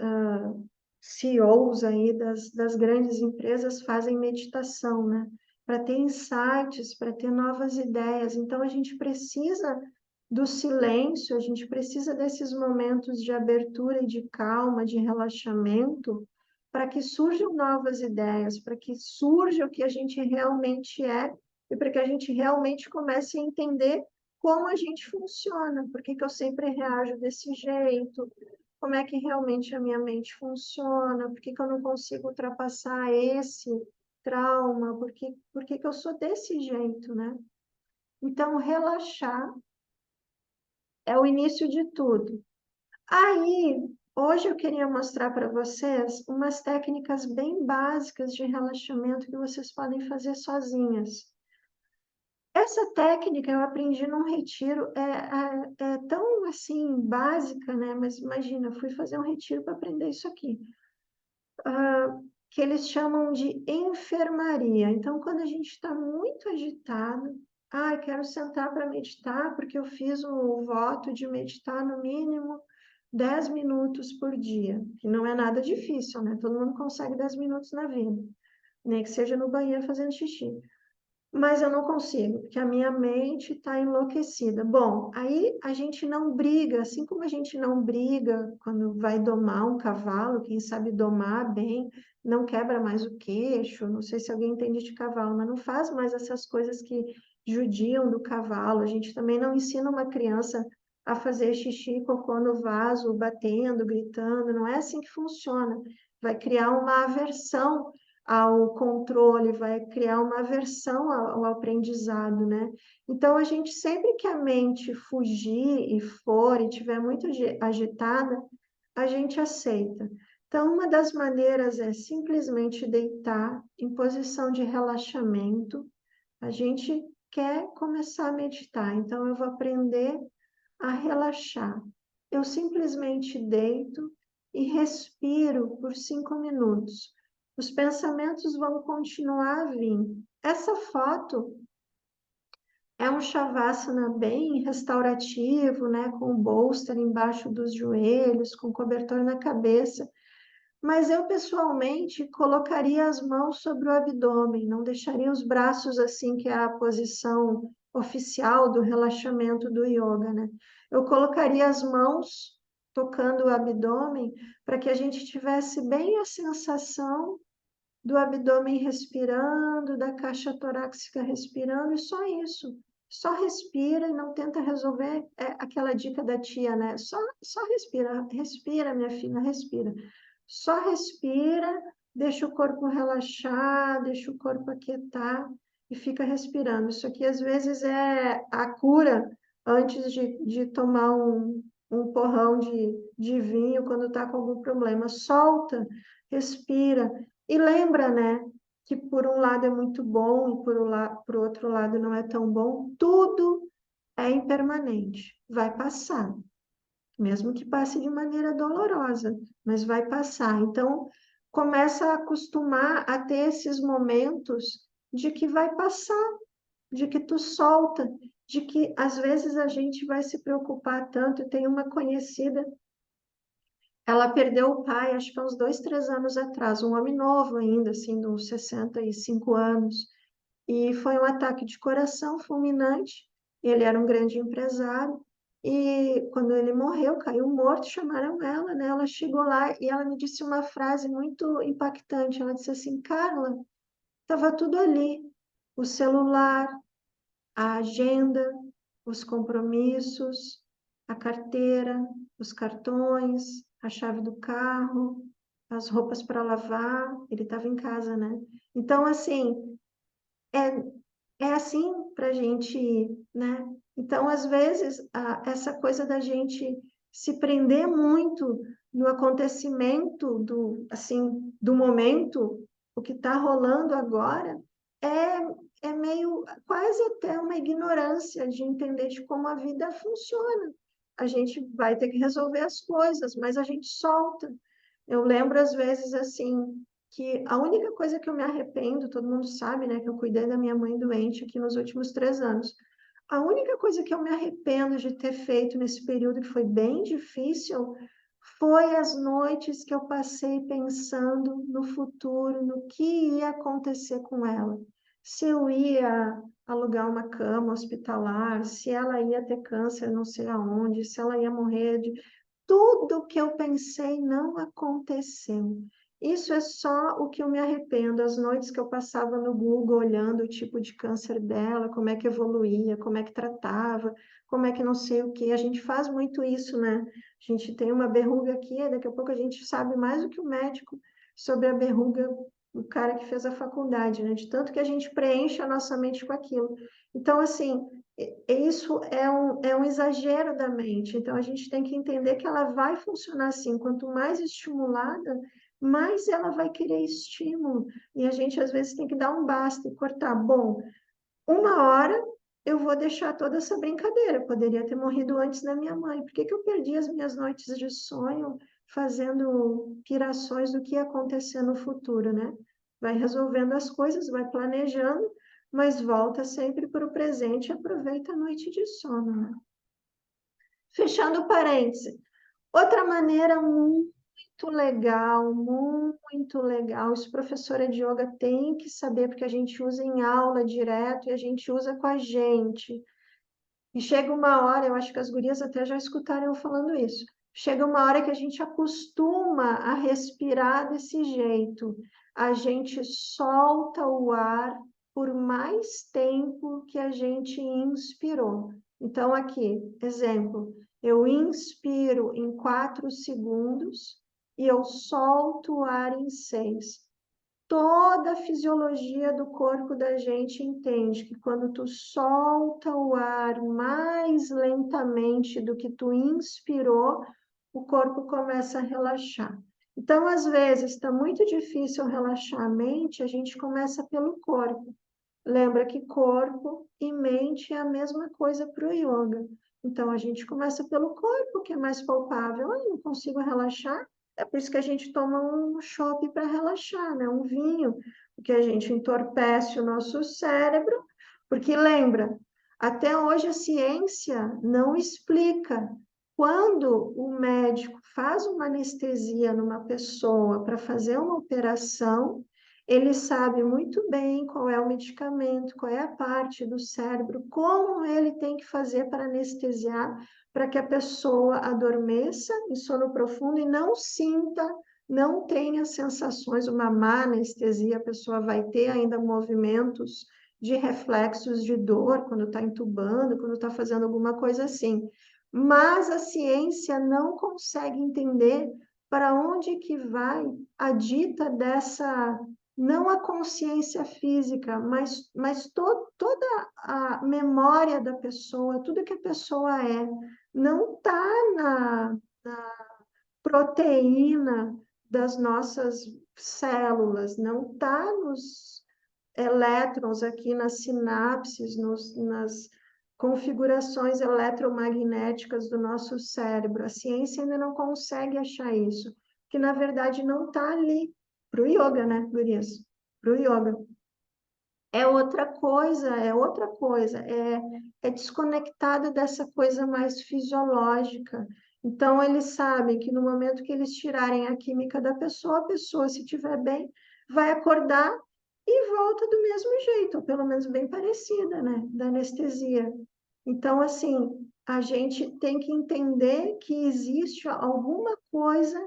A: CEOs aí das grandes empresas fazem meditação, né? Para ter insights, para ter novas ideias. Então, a gente precisa do silêncio, a gente precisa desses momentos de abertura e de calma, de relaxamento, para que surjam novas ideias, para que surja o que a gente realmente é e para que a gente realmente comece a entender como a gente funciona, por que que eu sempre reajo desse jeito, como é que realmente a minha mente funciona, por que que eu não consigo ultrapassar esse trauma, por que que eu sou desse jeito, né? Então, relaxar é o início de tudo. Aí, hoje eu queria mostrar para vocês umas técnicas bem básicas de relaxamento que vocês podem fazer sozinhas. Essa técnica eu aprendi num retiro, é tão assim básica, né? Mas imagina, fui fazer um retiro para aprender isso aqui, que eles chamam de enfermaria. Então, quando a gente está muito agitado, quero sentar para meditar, porque eu fiz o voto de meditar no mínimo 10 minutos por dia, que não é nada difícil, né? Todo mundo consegue 10 minutos na vida, nem que seja no banheiro fazendo xixi. Mas eu não consigo, porque a minha mente está enlouquecida. Bom, aí a gente não briga, assim como a gente não briga quando vai domar um cavalo, quem sabe domar bem, não quebra mais o queixo, não sei se alguém entende de cavalo, mas não faz mais essas coisas que judiam do cavalo. A gente também não ensina uma criança a fazer xixi e cocô no vaso, batendo, gritando, não é assim que funciona. vai criar uma aversão ao controle, vai criar uma aversão ao aprendizado, né? Então, a gente sempre que a mente fugir e for e tiver muito agitada, a gente aceita. Então, uma das maneiras é simplesmente deitar em posição de relaxamento. A gente quer começar a meditar, então eu vou aprender a relaxar. Eu simplesmente deito e respiro por 5 minutos. Os pensamentos vão continuar a vir. Essa foto é um shavasana bem restaurativo, né? Com o bolster embaixo dos joelhos, com cobertor na cabeça. Mas eu, pessoalmente, colocaria as mãos sobre o abdômen, não deixaria os braços assim, que é a posição oficial do relaxamento do yoga, né? Eu colocaria as mãos tocando o abdômen para que a gente tivesse bem a sensação do abdômen respirando, da caixa torácica respirando, e só isso. Só respira e não tenta resolver aquela dica da tia, né? Só respira, respira, minha filha, respira. Só respira, deixa o corpo relaxar, deixa o corpo aquietar e fica respirando. Isso aqui, às vezes, é a cura antes de tomar um porrão de vinho quando está com algum problema. Solta, respira. E lembra, né, que por um lado é muito bom e por outro lado não é tão bom. Tudo é impermanente, vai passar, mesmo que passe de maneira dolorosa, mas vai passar. Então, começa a acostumar a ter esses momentos de que vai passar, de que tu solta, de que às vezes a gente vai se preocupar tanto. Eu tenho uma conhecida, ela perdeu o pai, acho que há uns 2, 3 anos atrás, um homem novo ainda, assim, de uns 65 anos, e foi um ataque de coração fulminante. Ele era um grande empresário, e quando ele morreu, caiu morto, chamaram ela, né? Ela chegou lá e ela me disse uma frase muito impactante. Ela disse assim: Carla, estava tudo ali, o celular, a agenda, os compromissos, a carteira, os cartões, a chave do carro, as roupas para lavar. Ele estava em casa, né? Então, assim, é assim para a gente ir, né? Então, às vezes, essa coisa da gente se prender muito no acontecimento assim, do momento, o que está rolando agora, é meio, quase até uma ignorância de entender de como a vida funciona. A gente vai ter que resolver as coisas, mas a gente solta. Eu lembro, às vezes, assim, que a única coisa que eu me arrependo, todo mundo sabe, né, que eu cuidei da minha mãe doente aqui nos últimos 3 anos. A única coisa que eu me arrependo de ter feito nesse período, que foi bem difícil, foi as noites que eu passei pensando no futuro, no que ia acontecer com ela. Se eu ia alugar uma cama hospitalar, se ela ia ter câncer não sei aonde, se ela ia morrer de... Tudo que eu pensei não aconteceu. Isso é só o que eu me arrependo. As noites que eu passava no Google olhando o tipo de câncer dela, como é que evoluía, como é que tratava, como é que não sei o que. A gente faz muito isso, né? A gente tem uma berruga aqui, daqui a pouco a gente sabe mais do que o médico sobre a berruga, o cara que fez a faculdade, né? De tanto que a gente preenche a nossa mente com aquilo. Então, assim, isso é um exagero da mente. Então, a gente tem que entender que ela vai funcionar assim. Quanto mais estimulada, mais ela vai querer estímulo. E a gente, às vezes, tem que dar um basta e cortar. Bom, 1 hora eu vou deixar toda essa brincadeira. Eu poderia ter morrido antes da minha mãe. Por que que eu perdi as minhas noites de sonho fazendo pirações do que ia acontecer no futuro, né? Vai resolvendo as coisas, vai planejando, mas volta sempre para o presente e aproveita a noite de sono, né? Fechando parênteses. Outra maneira muito legal. Isso, professora de yoga tem que saber, porque a gente usa em aula direto e a gente usa com a gente. E chega uma hora, eu acho que as gurias até já escutaram eu falando isso. Chega uma hora que a gente acostuma a respirar desse jeito. A gente solta o ar por mais tempo que a gente inspirou. Então, aqui, exemplo, eu inspiro em 4 segundos, e eu solto o ar em 6. Toda a fisiologia do corpo da gente entende que quando tu solta o ar mais lentamente do que tu inspirou, o corpo começa a relaxar. Então, às vezes, está muito difícil relaxar a mente, a gente começa pelo corpo. Lembra que corpo e mente é a mesma coisa para o yoga. Então, a gente começa pelo corpo, que é mais palpável. Ah, não consigo relaxar? É por isso que a gente toma um chopp para relaxar, né? Um vinho, porque a gente entorpece o nosso cérebro. Porque lembra, até hoje a ciência não explica quando o médico faz uma anestesia numa pessoa para fazer uma operação, ele sabe muito bem qual é o medicamento, qual é a parte do cérebro, como ele tem que fazer para anestesiar, para que a pessoa adormeça em sono profundo e não sinta, não tenha sensações, uma má anestesia, a pessoa vai ter ainda movimentos de reflexos de dor quando está entubando, quando está fazendo alguma coisa assim. Mas a ciência não consegue entender para onde que vai a dita dessa, não a consciência física, mas toda a memória da pessoa, tudo que a pessoa é, não está na proteína das nossas células, não está nos elétrons aqui nas sinapses, nas configurações eletromagnéticas do nosso cérebro. A ciência ainda não consegue achar isso, que na verdade não está ali para o yoga, né, Gurias? Para o yoga. É outra coisa, é desconectado dessa coisa mais fisiológica. Então, eles sabem que no momento que eles tirarem a química da pessoa, a pessoa, se estiver bem, vai acordar e volta do mesmo jeito, ou pelo menos bem parecida, né? Da anestesia. Então, assim, a gente tem que entender que existe alguma coisa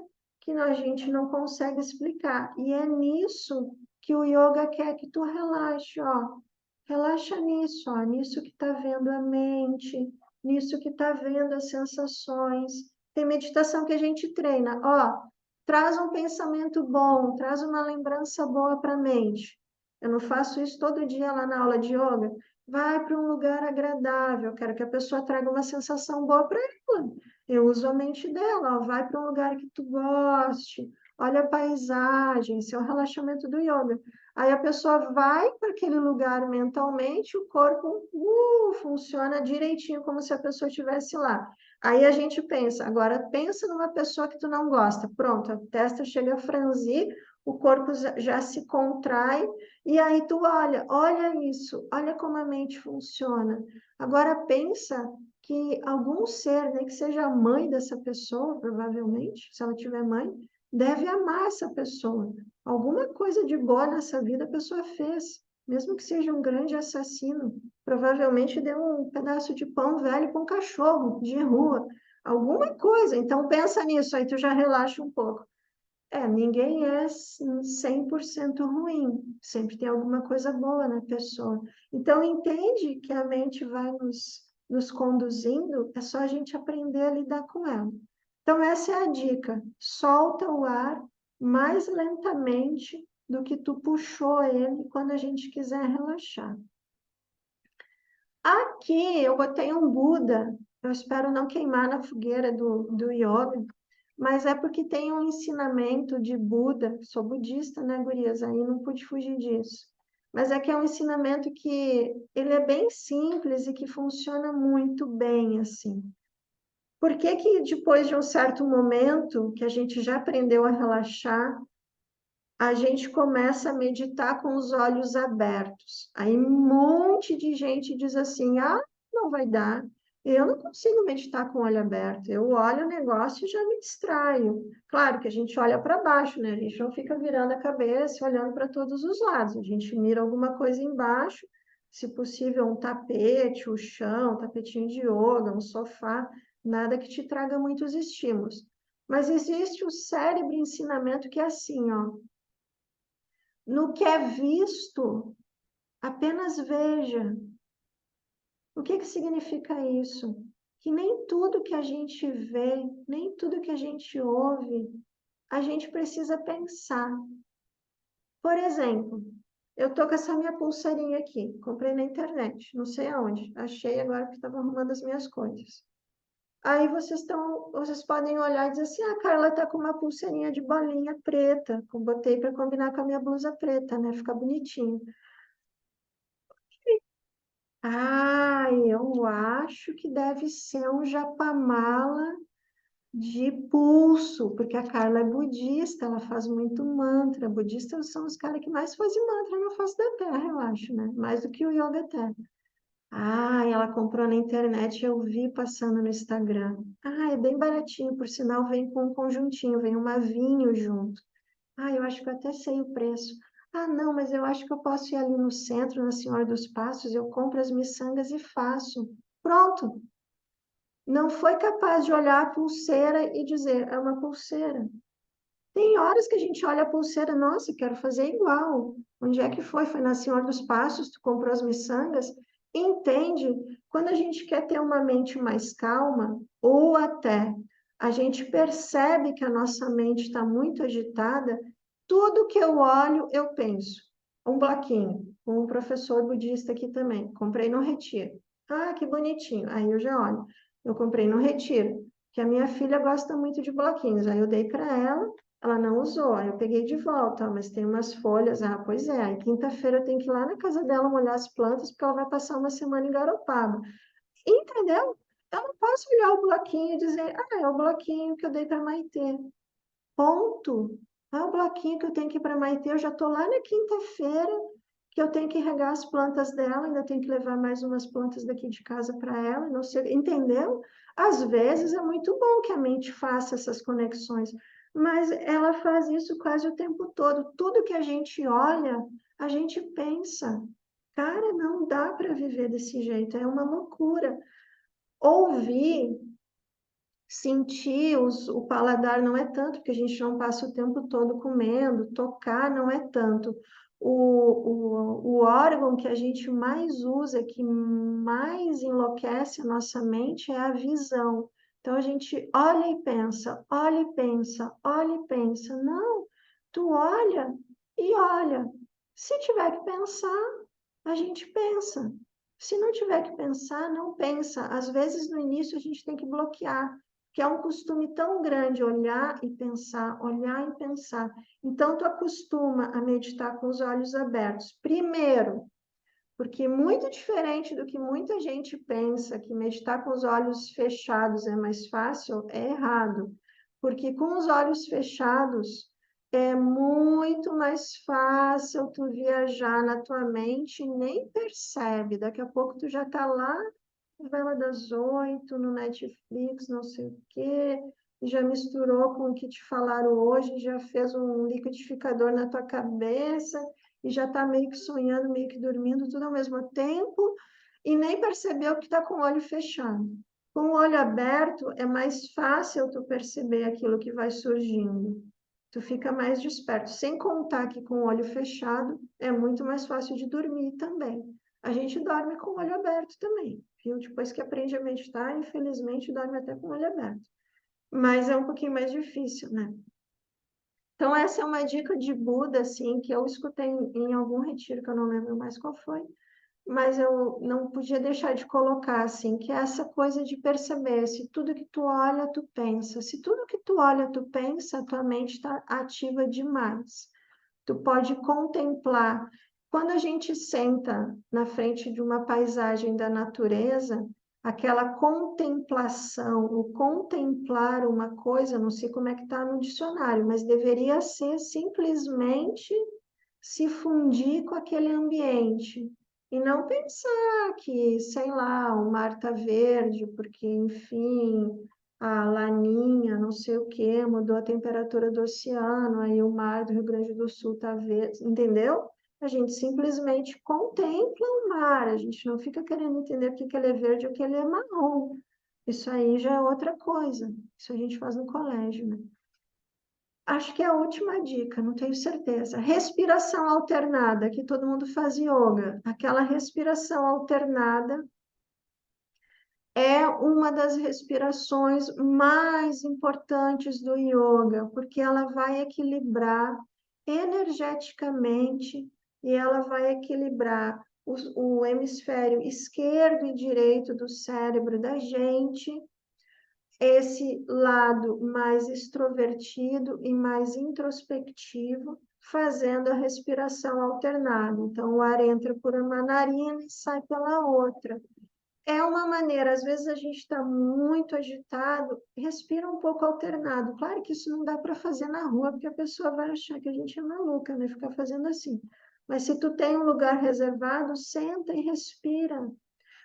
A: que a gente não consegue explicar. E é nisso que o yoga quer que tu relaxe, ó. Relaxa nisso, ó, nisso que está vendo a mente, nisso que está vendo as sensações. Tem meditação que a gente treina, ó, traz um pensamento bom, traz uma lembrança boa para a mente. Eu não faço isso todo dia lá na aula de yoga. Vai para um lugar agradável, quero que a pessoa traga uma sensação boa para ela. Eu uso a mente dela, ó, vai para um lugar que tu goste, olha a paisagem, esse é o relaxamento do yoga. Aí a pessoa vai para aquele lugar mentalmente, o corpo funciona direitinho, como se a pessoa estivesse lá. Aí a gente pensa, agora pensa numa pessoa que tu não gosta. Pronto, a testa chega a franzir, o corpo já se contrai, e aí tu olha isso, olha como a mente funciona. Agora pensa que algum ser, né, que seja a mãe dessa pessoa, provavelmente, se ela tiver mãe, deve amar essa pessoa. Alguma coisa de boa nessa vida a pessoa fez, mesmo que seja um grande assassino. Provavelmente deu um pedaço de pão velho para um cachorro de rua. Alguma coisa. Então pensa nisso, aí tu já relaxa um pouco. Ninguém é 100% ruim. Sempre tem alguma coisa boa na pessoa. Então entende que a mente vai nos conduzindo, é só a gente aprender a lidar com ela. Então, essa é a dica. Solta o ar mais lentamente do que tu puxou ele quando a gente quiser relaxar. Aqui eu botei um Buda. Eu espero não queimar na fogueira do yoga, mas é porque tem um ensinamento de Buda. Sou budista, né, gurias? Aí não pude fugir disso. Mas é que é um ensinamento que ele é bem simples e que funciona muito bem, assim. Por que que depois de um certo momento que a gente já aprendeu a relaxar, a gente começa a meditar com os olhos abertos? Aí um monte de gente diz assim: ah, não vai dar. Eu não consigo meditar com o olho aberto. Eu olho o negócio e já me distraio. Claro que a gente olha para baixo, né? A gente não fica virando a cabeça e olhando para todos os lados. A gente mira alguma coisa embaixo, se possível, um tapete, o chão, um tapetinho de yoga, um sofá, nada que te traga muitos estímulos. Mas existe o cérebro ensinamento que é assim, ó. No que é visto, apenas veja. O que que significa isso? Que nem tudo que a gente vê, nem tudo que a gente ouve a gente precisa pensar. Por exemplo, eu tô com essa minha pulseirinha aqui, comprei na internet, não sei aonde, achei agora que estava arrumando as minhas coisas. Aí vocês podem olhar e dizer assim, a Carla tá com uma pulseirinha de bolinha preta, que eu botei para combinar com a minha blusa preta, né? Fica bonitinho. Ah, eu acho que deve ser um japamala de pulso, porque a Carla é budista, ela faz muito mantra. Budistas são os caras que mais fazem mantra na face da Terra, eu acho, né? Mais do que o Yoga Terra. Ah, ela comprou na internet, eu vi passando no Instagram. Ah, é bem baratinho, por sinal, vem com um conjuntinho, vem uma vinho junto. Ah, eu acho que eu até sei o preço. Ah, não, mas eu acho que eu posso ir ali no centro, na Senhora dos Passos, eu compro as miçangas e faço. Pronto. Não foi capaz de olhar a pulseira e dizer, é uma pulseira. Tem horas que a gente olha a pulseira, nossa, quero fazer igual. Onde é que foi? Foi na Senhora dos Passos, tu comprou as miçangas? Entende? Quando a gente quer ter uma mente mais calma, ou até a gente percebe que a nossa mente está muito agitada, tudo que eu olho, eu penso. Um bloquinho, um professor budista aqui também. Comprei no Retiro. Ah, que bonitinho. Aí eu já olho. Eu comprei no Retiro, que a minha filha gosta muito de bloquinhos. Aí eu dei para ela não usou, aí eu peguei de volta, mas tem umas folhas, ah, pois é, aí quinta-feira eu tenho que ir lá na casa dela molhar as plantas, porque ela vai passar uma semana em Garopaba. Entendeu? Eu não posso olhar o bloquinho e dizer, ah, é o bloquinho que eu dei para Maitê. Ponto. É o bloquinho que eu tenho que ir para Maitê, eu já estou lá na quinta-feira, que eu tenho que regar as plantas dela, ainda tenho que levar mais umas plantas daqui de casa para ela, não sei, entendeu? Às vezes é muito bom que a mente faça essas conexões, mas ela faz isso quase o tempo todo. Tudo que a gente olha, a gente pensa. Cara, não dá para viver desse jeito, é uma loucura. Ouvir, sentir o paladar não é tanto, porque a gente não passa o tempo todo comendo, tocar não é tanto. O órgão que a gente mais usa, que mais enlouquece a nossa mente, é a visão. Então a gente olha e pensa, olha e pensa, olha e pensa. Não, tu olha e olha. Se tiver que pensar, a gente pensa. Se não tiver que pensar, não pensa. Às vezes no início a gente tem que bloquear, que é um costume tão grande olhar e pensar, olhar e pensar. Então, tu acostuma a meditar com os olhos abertos. Primeiro, porque muito diferente do que muita gente pensa, que meditar com os olhos fechados é mais fácil, é errado. Porque com os olhos fechados é muito mais fácil tu viajar na tua mente e nem percebe. Daqui a pouco tu já está lá novela das 8 no Netflix, não sei o quê, e já misturou com o que te falaram hoje, já fez um liquidificador na tua cabeça, e já está meio que sonhando, meio que dormindo, tudo ao mesmo tempo, e nem percebeu que está com o olho fechado. Com o olho aberto, é mais fácil tu perceber aquilo que vai surgindo. Tu fica mais desperto. Sem contar que com o olho fechado, é muito mais fácil de dormir também. A gente dorme com o olho aberto também, viu? Depois que aprende a meditar, infelizmente, dorme até com o olho aberto. Mas é um pouquinho mais difícil, né? Então, essa é uma dica de Buda, assim, que eu escutei em algum retiro, que eu não lembro mais qual foi, mas eu não podia deixar de colocar, assim, que é essa coisa de perceber se tudo que tu olha, tu pensa. Se tudo que tu olha, tu pensa, tua mente está ativa demais. Tu pode contemplar. Quando a gente senta na frente de uma paisagem da natureza, aquela contemplação, o contemplar uma coisa, não sei como é que está no dicionário, mas deveria ser simplesmente se fundir com aquele ambiente. E não pensar que, sei lá, o mar está verde, porque, enfim, a laninha, não sei o quê, mudou a temperatura do oceano, aí o mar do Rio Grande do Sul está verde, entendeu? A gente simplesmente contempla o mar, a gente não fica querendo entender porque que ele é verde ou que ele é marrom. Isso aí já é outra coisa. Isso a gente faz no colégio, né? Acho que é a última dica, não tenho certeza. Respiração alternada, que todo mundo faz yoga. Aquela respiração alternada é uma das respirações mais importantes do yoga, porque ela vai equilibrar energeticamente e ela vai equilibrar o hemisfério esquerdo e direito do cérebro da gente, esse lado mais extrovertido e mais introspectivo, fazendo a respiração alternada. Então, o ar entra por uma narina e sai pela outra. É uma maneira, às vezes a gente está muito agitado, respira um pouco alternado. Claro que isso não dá para fazer na rua, porque a pessoa vai achar que a gente é maluca, né? Ficar fazendo assim. Mas se tu tem um lugar reservado, senta e respira.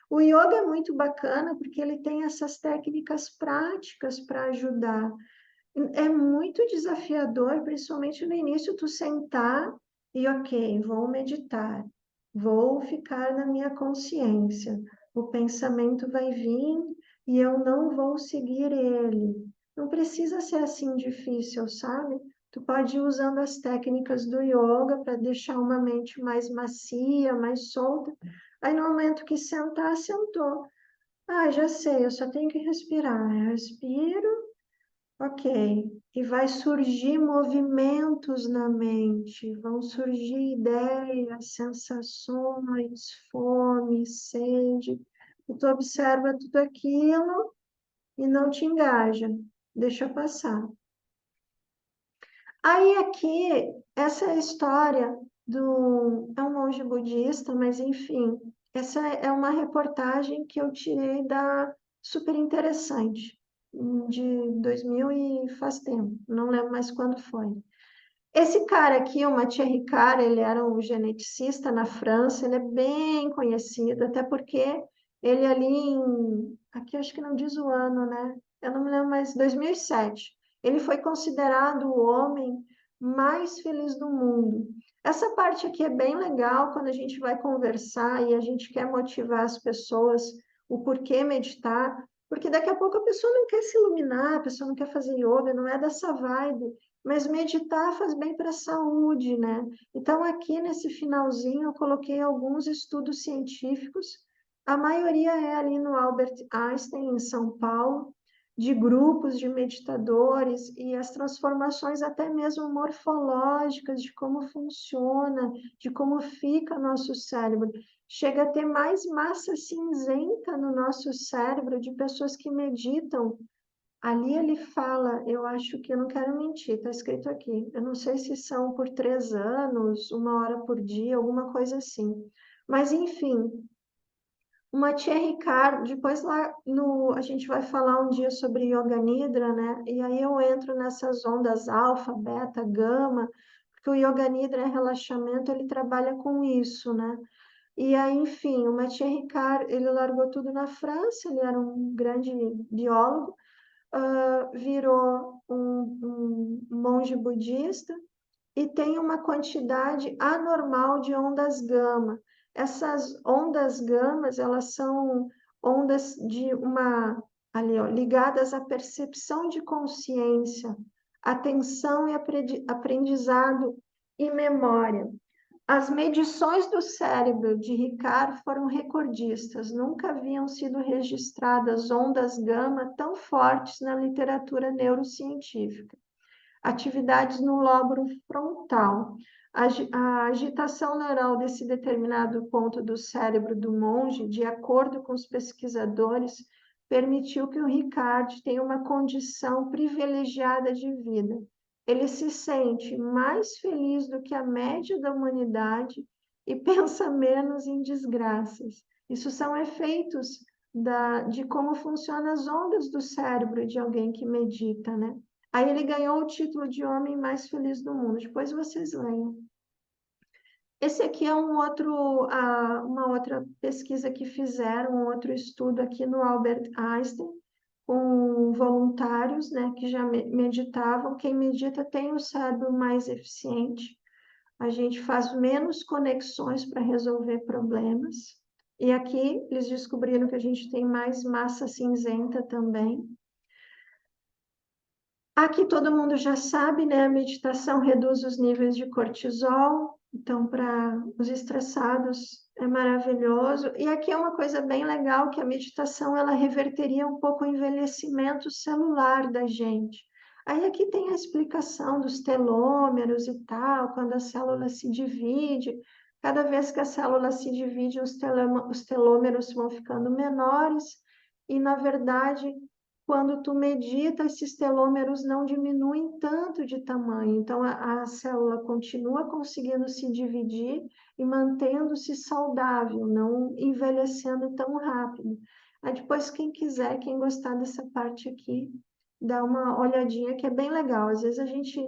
A: O yoga é muito bacana porque ele tem essas técnicas práticas para ajudar. É muito desafiador, principalmente no início, tu sentar e, ok, vou meditar, vou ficar na minha consciência. O pensamento vai vir e eu não vou seguir ele. Não precisa ser assim difícil, sabe? Tu pode ir usando as técnicas do yoga para deixar uma mente mais macia, mais solta. Aí, no momento que sentar, sentou. Ah, já sei, eu só tenho que respirar. Eu respiro. Ok, e vai surgir movimentos na mente, vão surgir ideias, sensações, fome, sede. E tu observa tudo aquilo e não te engaja, deixa passar. Aí aqui, essa é a história é um monge budista, mas enfim, essa é uma reportagem que eu tirei da super interessante, de 2000 e faz tempo, não lembro mais quando foi. Esse cara aqui, o Mathieu Ricard, ele era um geneticista na França, ele é bem conhecido, até porque ele ali aqui acho que não diz o ano, né? Eu não me lembro mais, 2007. Ele foi considerado o homem mais feliz do mundo. Essa parte aqui é bem legal quando a gente vai conversar e a gente quer motivar as pessoas o porquê meditar, porque daqui a pouco a pessoa não quer se iluminar, a pessoa não quer fazer yoga, não é dessa vibe. Mas meditar faz bem para a saúde, né? Então, aqui nesse finalzinho, eu coloquei alguns estudos científicos. A maioria é ali no Albert Einstein, em São Paulo, de grupos de meditadores e as transformações até mesmo morfológicas de como funciona, de como fica nosso cérebro. Chega a ter mais massa cinzenta no nosso cérebro de pessoas que meditam. Ali ele fala, eu acho que eu não quero mentir, está escrito aqui. Eu não sei se são por 3 anos, 1 hora por dia, alguma coisa assim. Mas, enfim, o Mathieu Ricard, depois lá no, a gente vai falar um dia sobre Yoga Nidra, né? E aí eu entro nessas ondas alfa, beta, gama, porque o Yoga Nidra é relaxamento, ele trabalha com isso, né? E aí, enfim, o Mathieu Ricard, ele largou tudo na França, ele era um grande biólogo, virou um monge budista e tem uma quantidade anormal de ondas gama. Essas ondas gamas, elas são ondas de uma ali, ó, ligadas à percepção de consciência, atenção e aprendizado e memória. As medições do cérebro de Ricard foram recordistas. Nunca haviam sido registradas ondas gama tão fortes na literatura neurocientífica. Atividades no lóbulo frontal. A agitação neural desse determinado ponto do cérebro do monge, de acordo com os pesquisadores, permitiu que o Ricard tenha uma condição privilegiada de vida. Ele se sente mais feliz do que a média da humanidade e pensa menos em desgraças. Isso são efeitos de como funcionam as ondas do cérebro de alguém que medita, né? Aí ele ganhou o título de homem mais feliz do mundo. Depois vocês leiam. Esse aqui é uma outra pesquisa que fizeram, um outro estudo aqui no Albert Einstein, com voluntários, né, que já meditavam. Quem medita tem o cérebro mais eficiente. A gente faz menos conexões para resolver problemas. E aqui eles descobriram que a gente tem mais massa cinzenta também. Aqui todo mundo já sabe, né? A meditação reduz os níveis de cortisol, Então, para os estressados é maravilhoso. E aqui é uma coisa bem legal, que a meditação ela reverteria um pouco o envelhecimento celular da gente. Aí aqui tem a explicação dos telômeros e tal, quando a célula se divide. Cada vez que a célula se divide, os telômeros vão ficando menores. E, na verdade, quando tu medita, esses telômeros não diminuem tanto de tamanho. Então, a célula continua conseguindo se dividir e mantendo-se saudável, não envelhecendo tão rápido. Aí depois, quem quiser, quem gostar dessa parte aqui, dá uma olhadinha que é bem legal. Às vezes a gente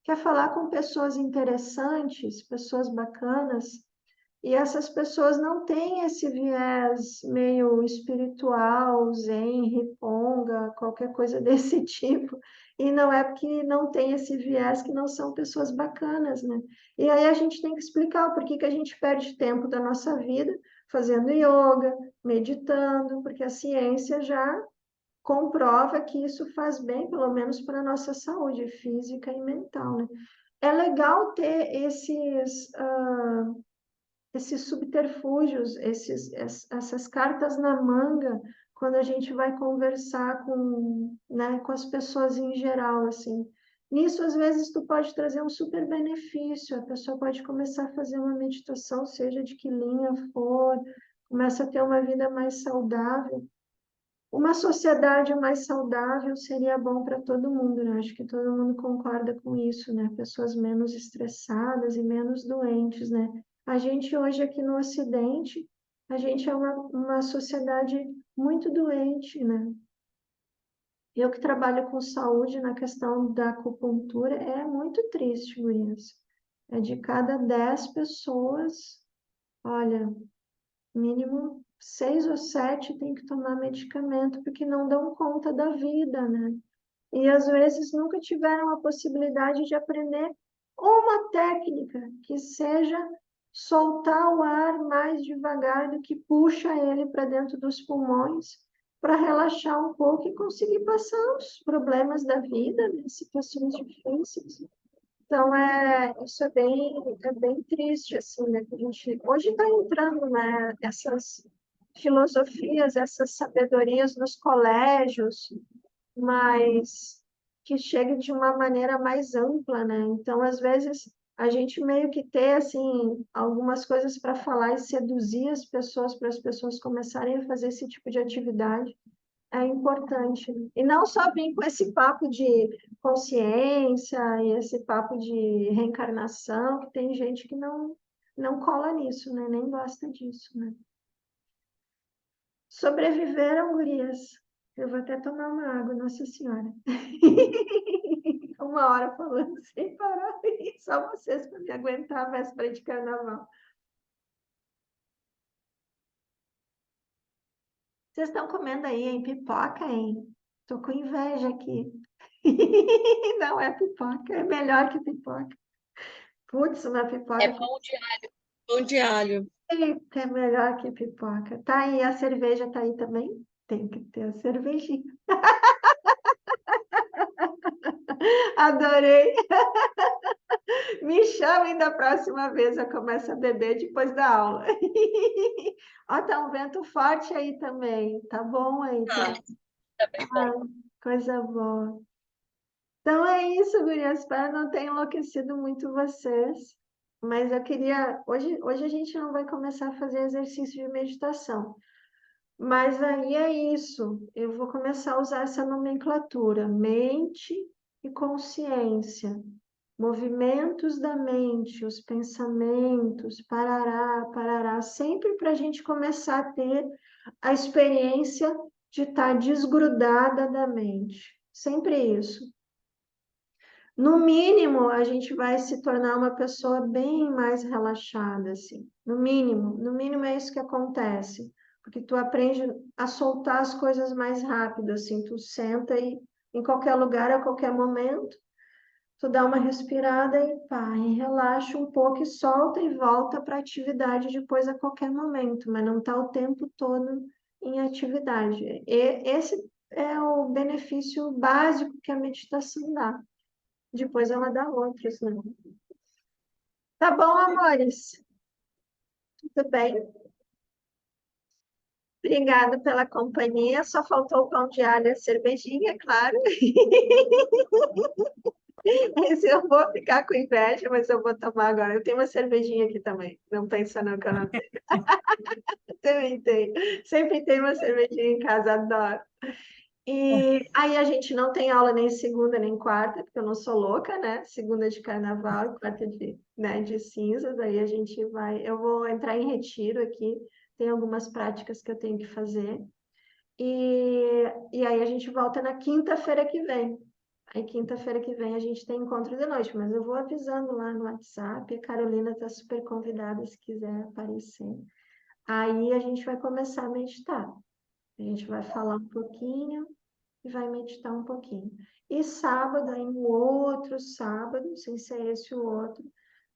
A: quer falar com pessoas interessantes, pessoas bacanas, e essas pessoas não têm esse viés meio espiritual, zen, riponga, qualquer coisa desse tipo. E não é porque não tem esse viés que não são pessoas bacanas, né? E aí a gente tem que explicar o porquê que a gente perde tempo da nossa vida fazendo yoga, meditando, porque a ciência já comprova que isso faz bem, pelo menos para a nossa saúde física e mental, né? É legal ter esses subterfúgios, essas cartas na manga, quando a gente vai conversar com, né, com as pessoas em geral, assim. Nisso, às vezes, tu pode trazer um super benefício, a pessoa pode começar a fazer uma meditação, seja de que linha for, começa a ter uma vida mais saudável. Uma sociedade mais saudável seria bom para todo mundo, né? Acho que todo mundo concorda com isso, né? Pessoas menos estressadas e menos doentes, né? A gente hoje aqui no Ocidente, a gente é uma sociedade muito doente, né? Eu que trabalho com saúde na questão da acupuntura, é muito triste, Gurias. É de cada 10 pessoas, olha, mínimo 6 ou 7 tem que tomar medicamento porque não dão conta da vida, né? E às vezes nunca tiveram a possibilidade de aprender uma técnica que seja soltar o ar mais devagar do que puxa ele para dentro dos pulmões, para relaxar um pouco e conseguir passar os problemas da vida, né? Situações difíceis. Então, isso é bem triste, assim, né? Que a gente, hoje está entrando, né, essas filosofias, essas sabedorias nos colégios, mas que chegue de uma maneira mais ampla, né? Então, às vezes, a gente meio que ter, assim, algumas coisas para falar e seduzir as pessoas, para as pessoas começarem a fazer esse tipo de atividade, é importante. E não só vir com esse papo de consciência e esse papo de reencarnação, que tem gente que não cola nisso, né? Nem gosta disso, né? Sobreviveram, gurias. Eu vou até tomar uma água, Nossa Senhora. 1 hora falando sem parar. E só vocês para me aguentar a véspera de carnaval. Vocês estão comendo aí, hein? Pipoca, hein? Tô com inveja aqui. Não é pipoca, é melhor que pipoca. Putz, uma
C: É
A: pipoca com
C: pão de alho.
A: eita, é melhor que pipoca. Tá aí, a cerveja tá aí também? Tem que ter a cervejinha. Adorei. Me chamem da próxima vez, eu começo a beber depois da aula. Ó, tá um vento forte aí também. Tá bom aí,
C: Ah,
A: tá?
C: tá bem
A: Ah,
C: bom.
A: coisa boa. Então é isso, gurias. Espero não ter enlouquecido muito vocês. Mas eu queria. Hoje a gente não vai começar a fazer exercício de meditação. Mas aí é isso. Eu vou começar a usar essa nomenclatura: mente e consciência. Movimentos da mente, os pensamentos, parará, parará, sempre para a gente começar a ter a experiência de estar desgrudada da mente. Sempre isso. No mínimo, a gente vai se tornar uma pessoa bem mais relaxada, assim. No mínimo é isso que acontece, porque tu aprende a soltar as coisas mais rápido, assim. Tu senta e em qualquer lugar, a qualquer momento, tu dá uma respirada e pá, e relaxa um pouco e solta e volta para a atividade depois a qualquer momento, mas não está o tempo todo em atividade. E esse é o benefício básico que a meditação dá. Depois ela dá outros, né? Tá bom, amores? Tudo bem? Obrigada pela companhia. Só faltou o pão de alho e a cervejinha, claro. Esse eu vou ficar com inveja, mas eu vou tomar agora. Eu tenho uma cervejinha aqui também. Não pensa não que eu não tenho. Também tenho. Sempre tem uma cervejinha em casa, adoro. E aí a gente não tem aula nem segunda nem quarta, porque eu não sou louca, né? Segunda de carnaval e quarta de, né, de cinzas. Aí a gente vai. Eu vou entrar em retiro aqui. Tem algumas práticas que eu tenho que fazer. E aí a gente volta na quinta-feira que vem. Aí quinta-feira que vem a gente tem encontro de noite, mas eu vou avisando lá no WhatsApp. A Carolina está super convidada se quiser aparecer. Aí a gente vai começar a meditar. A gente vai falar um pouquinho e vai meditar um pouquinho. E sábado, aí um outro sábado, sem ser esse o outro,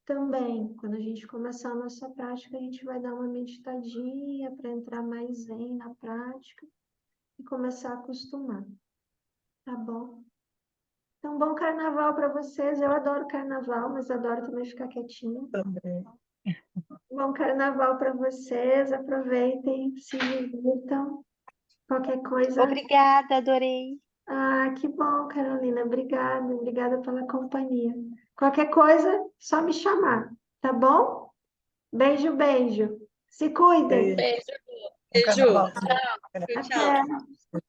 A: também, quando a gente começar a nossa prática, a gente vai dar uma meditadinha para entrar mais zen na prática e começar a acostumar, tá bom? Então, bom carnaval para vocês. Eu adoro carnaval, mas adoro também ficar quietinha.
B: Também.
A: Bom carnaval para vocês. Aproveitem, se divirtam. Qualquer coisa.
D: Obrigada, adorei.
A: Ah, que bom, Carolina. Obrigada, obrigada pela companhia. Qualquer coisa, só me chamar, tá bom? Beijo, beijo. Se cuidem.
B: Beijo.
C: Beijo,
B: Bom
C: beijo.
B: carnaval.
C: Tchau, tchau.
A: Até.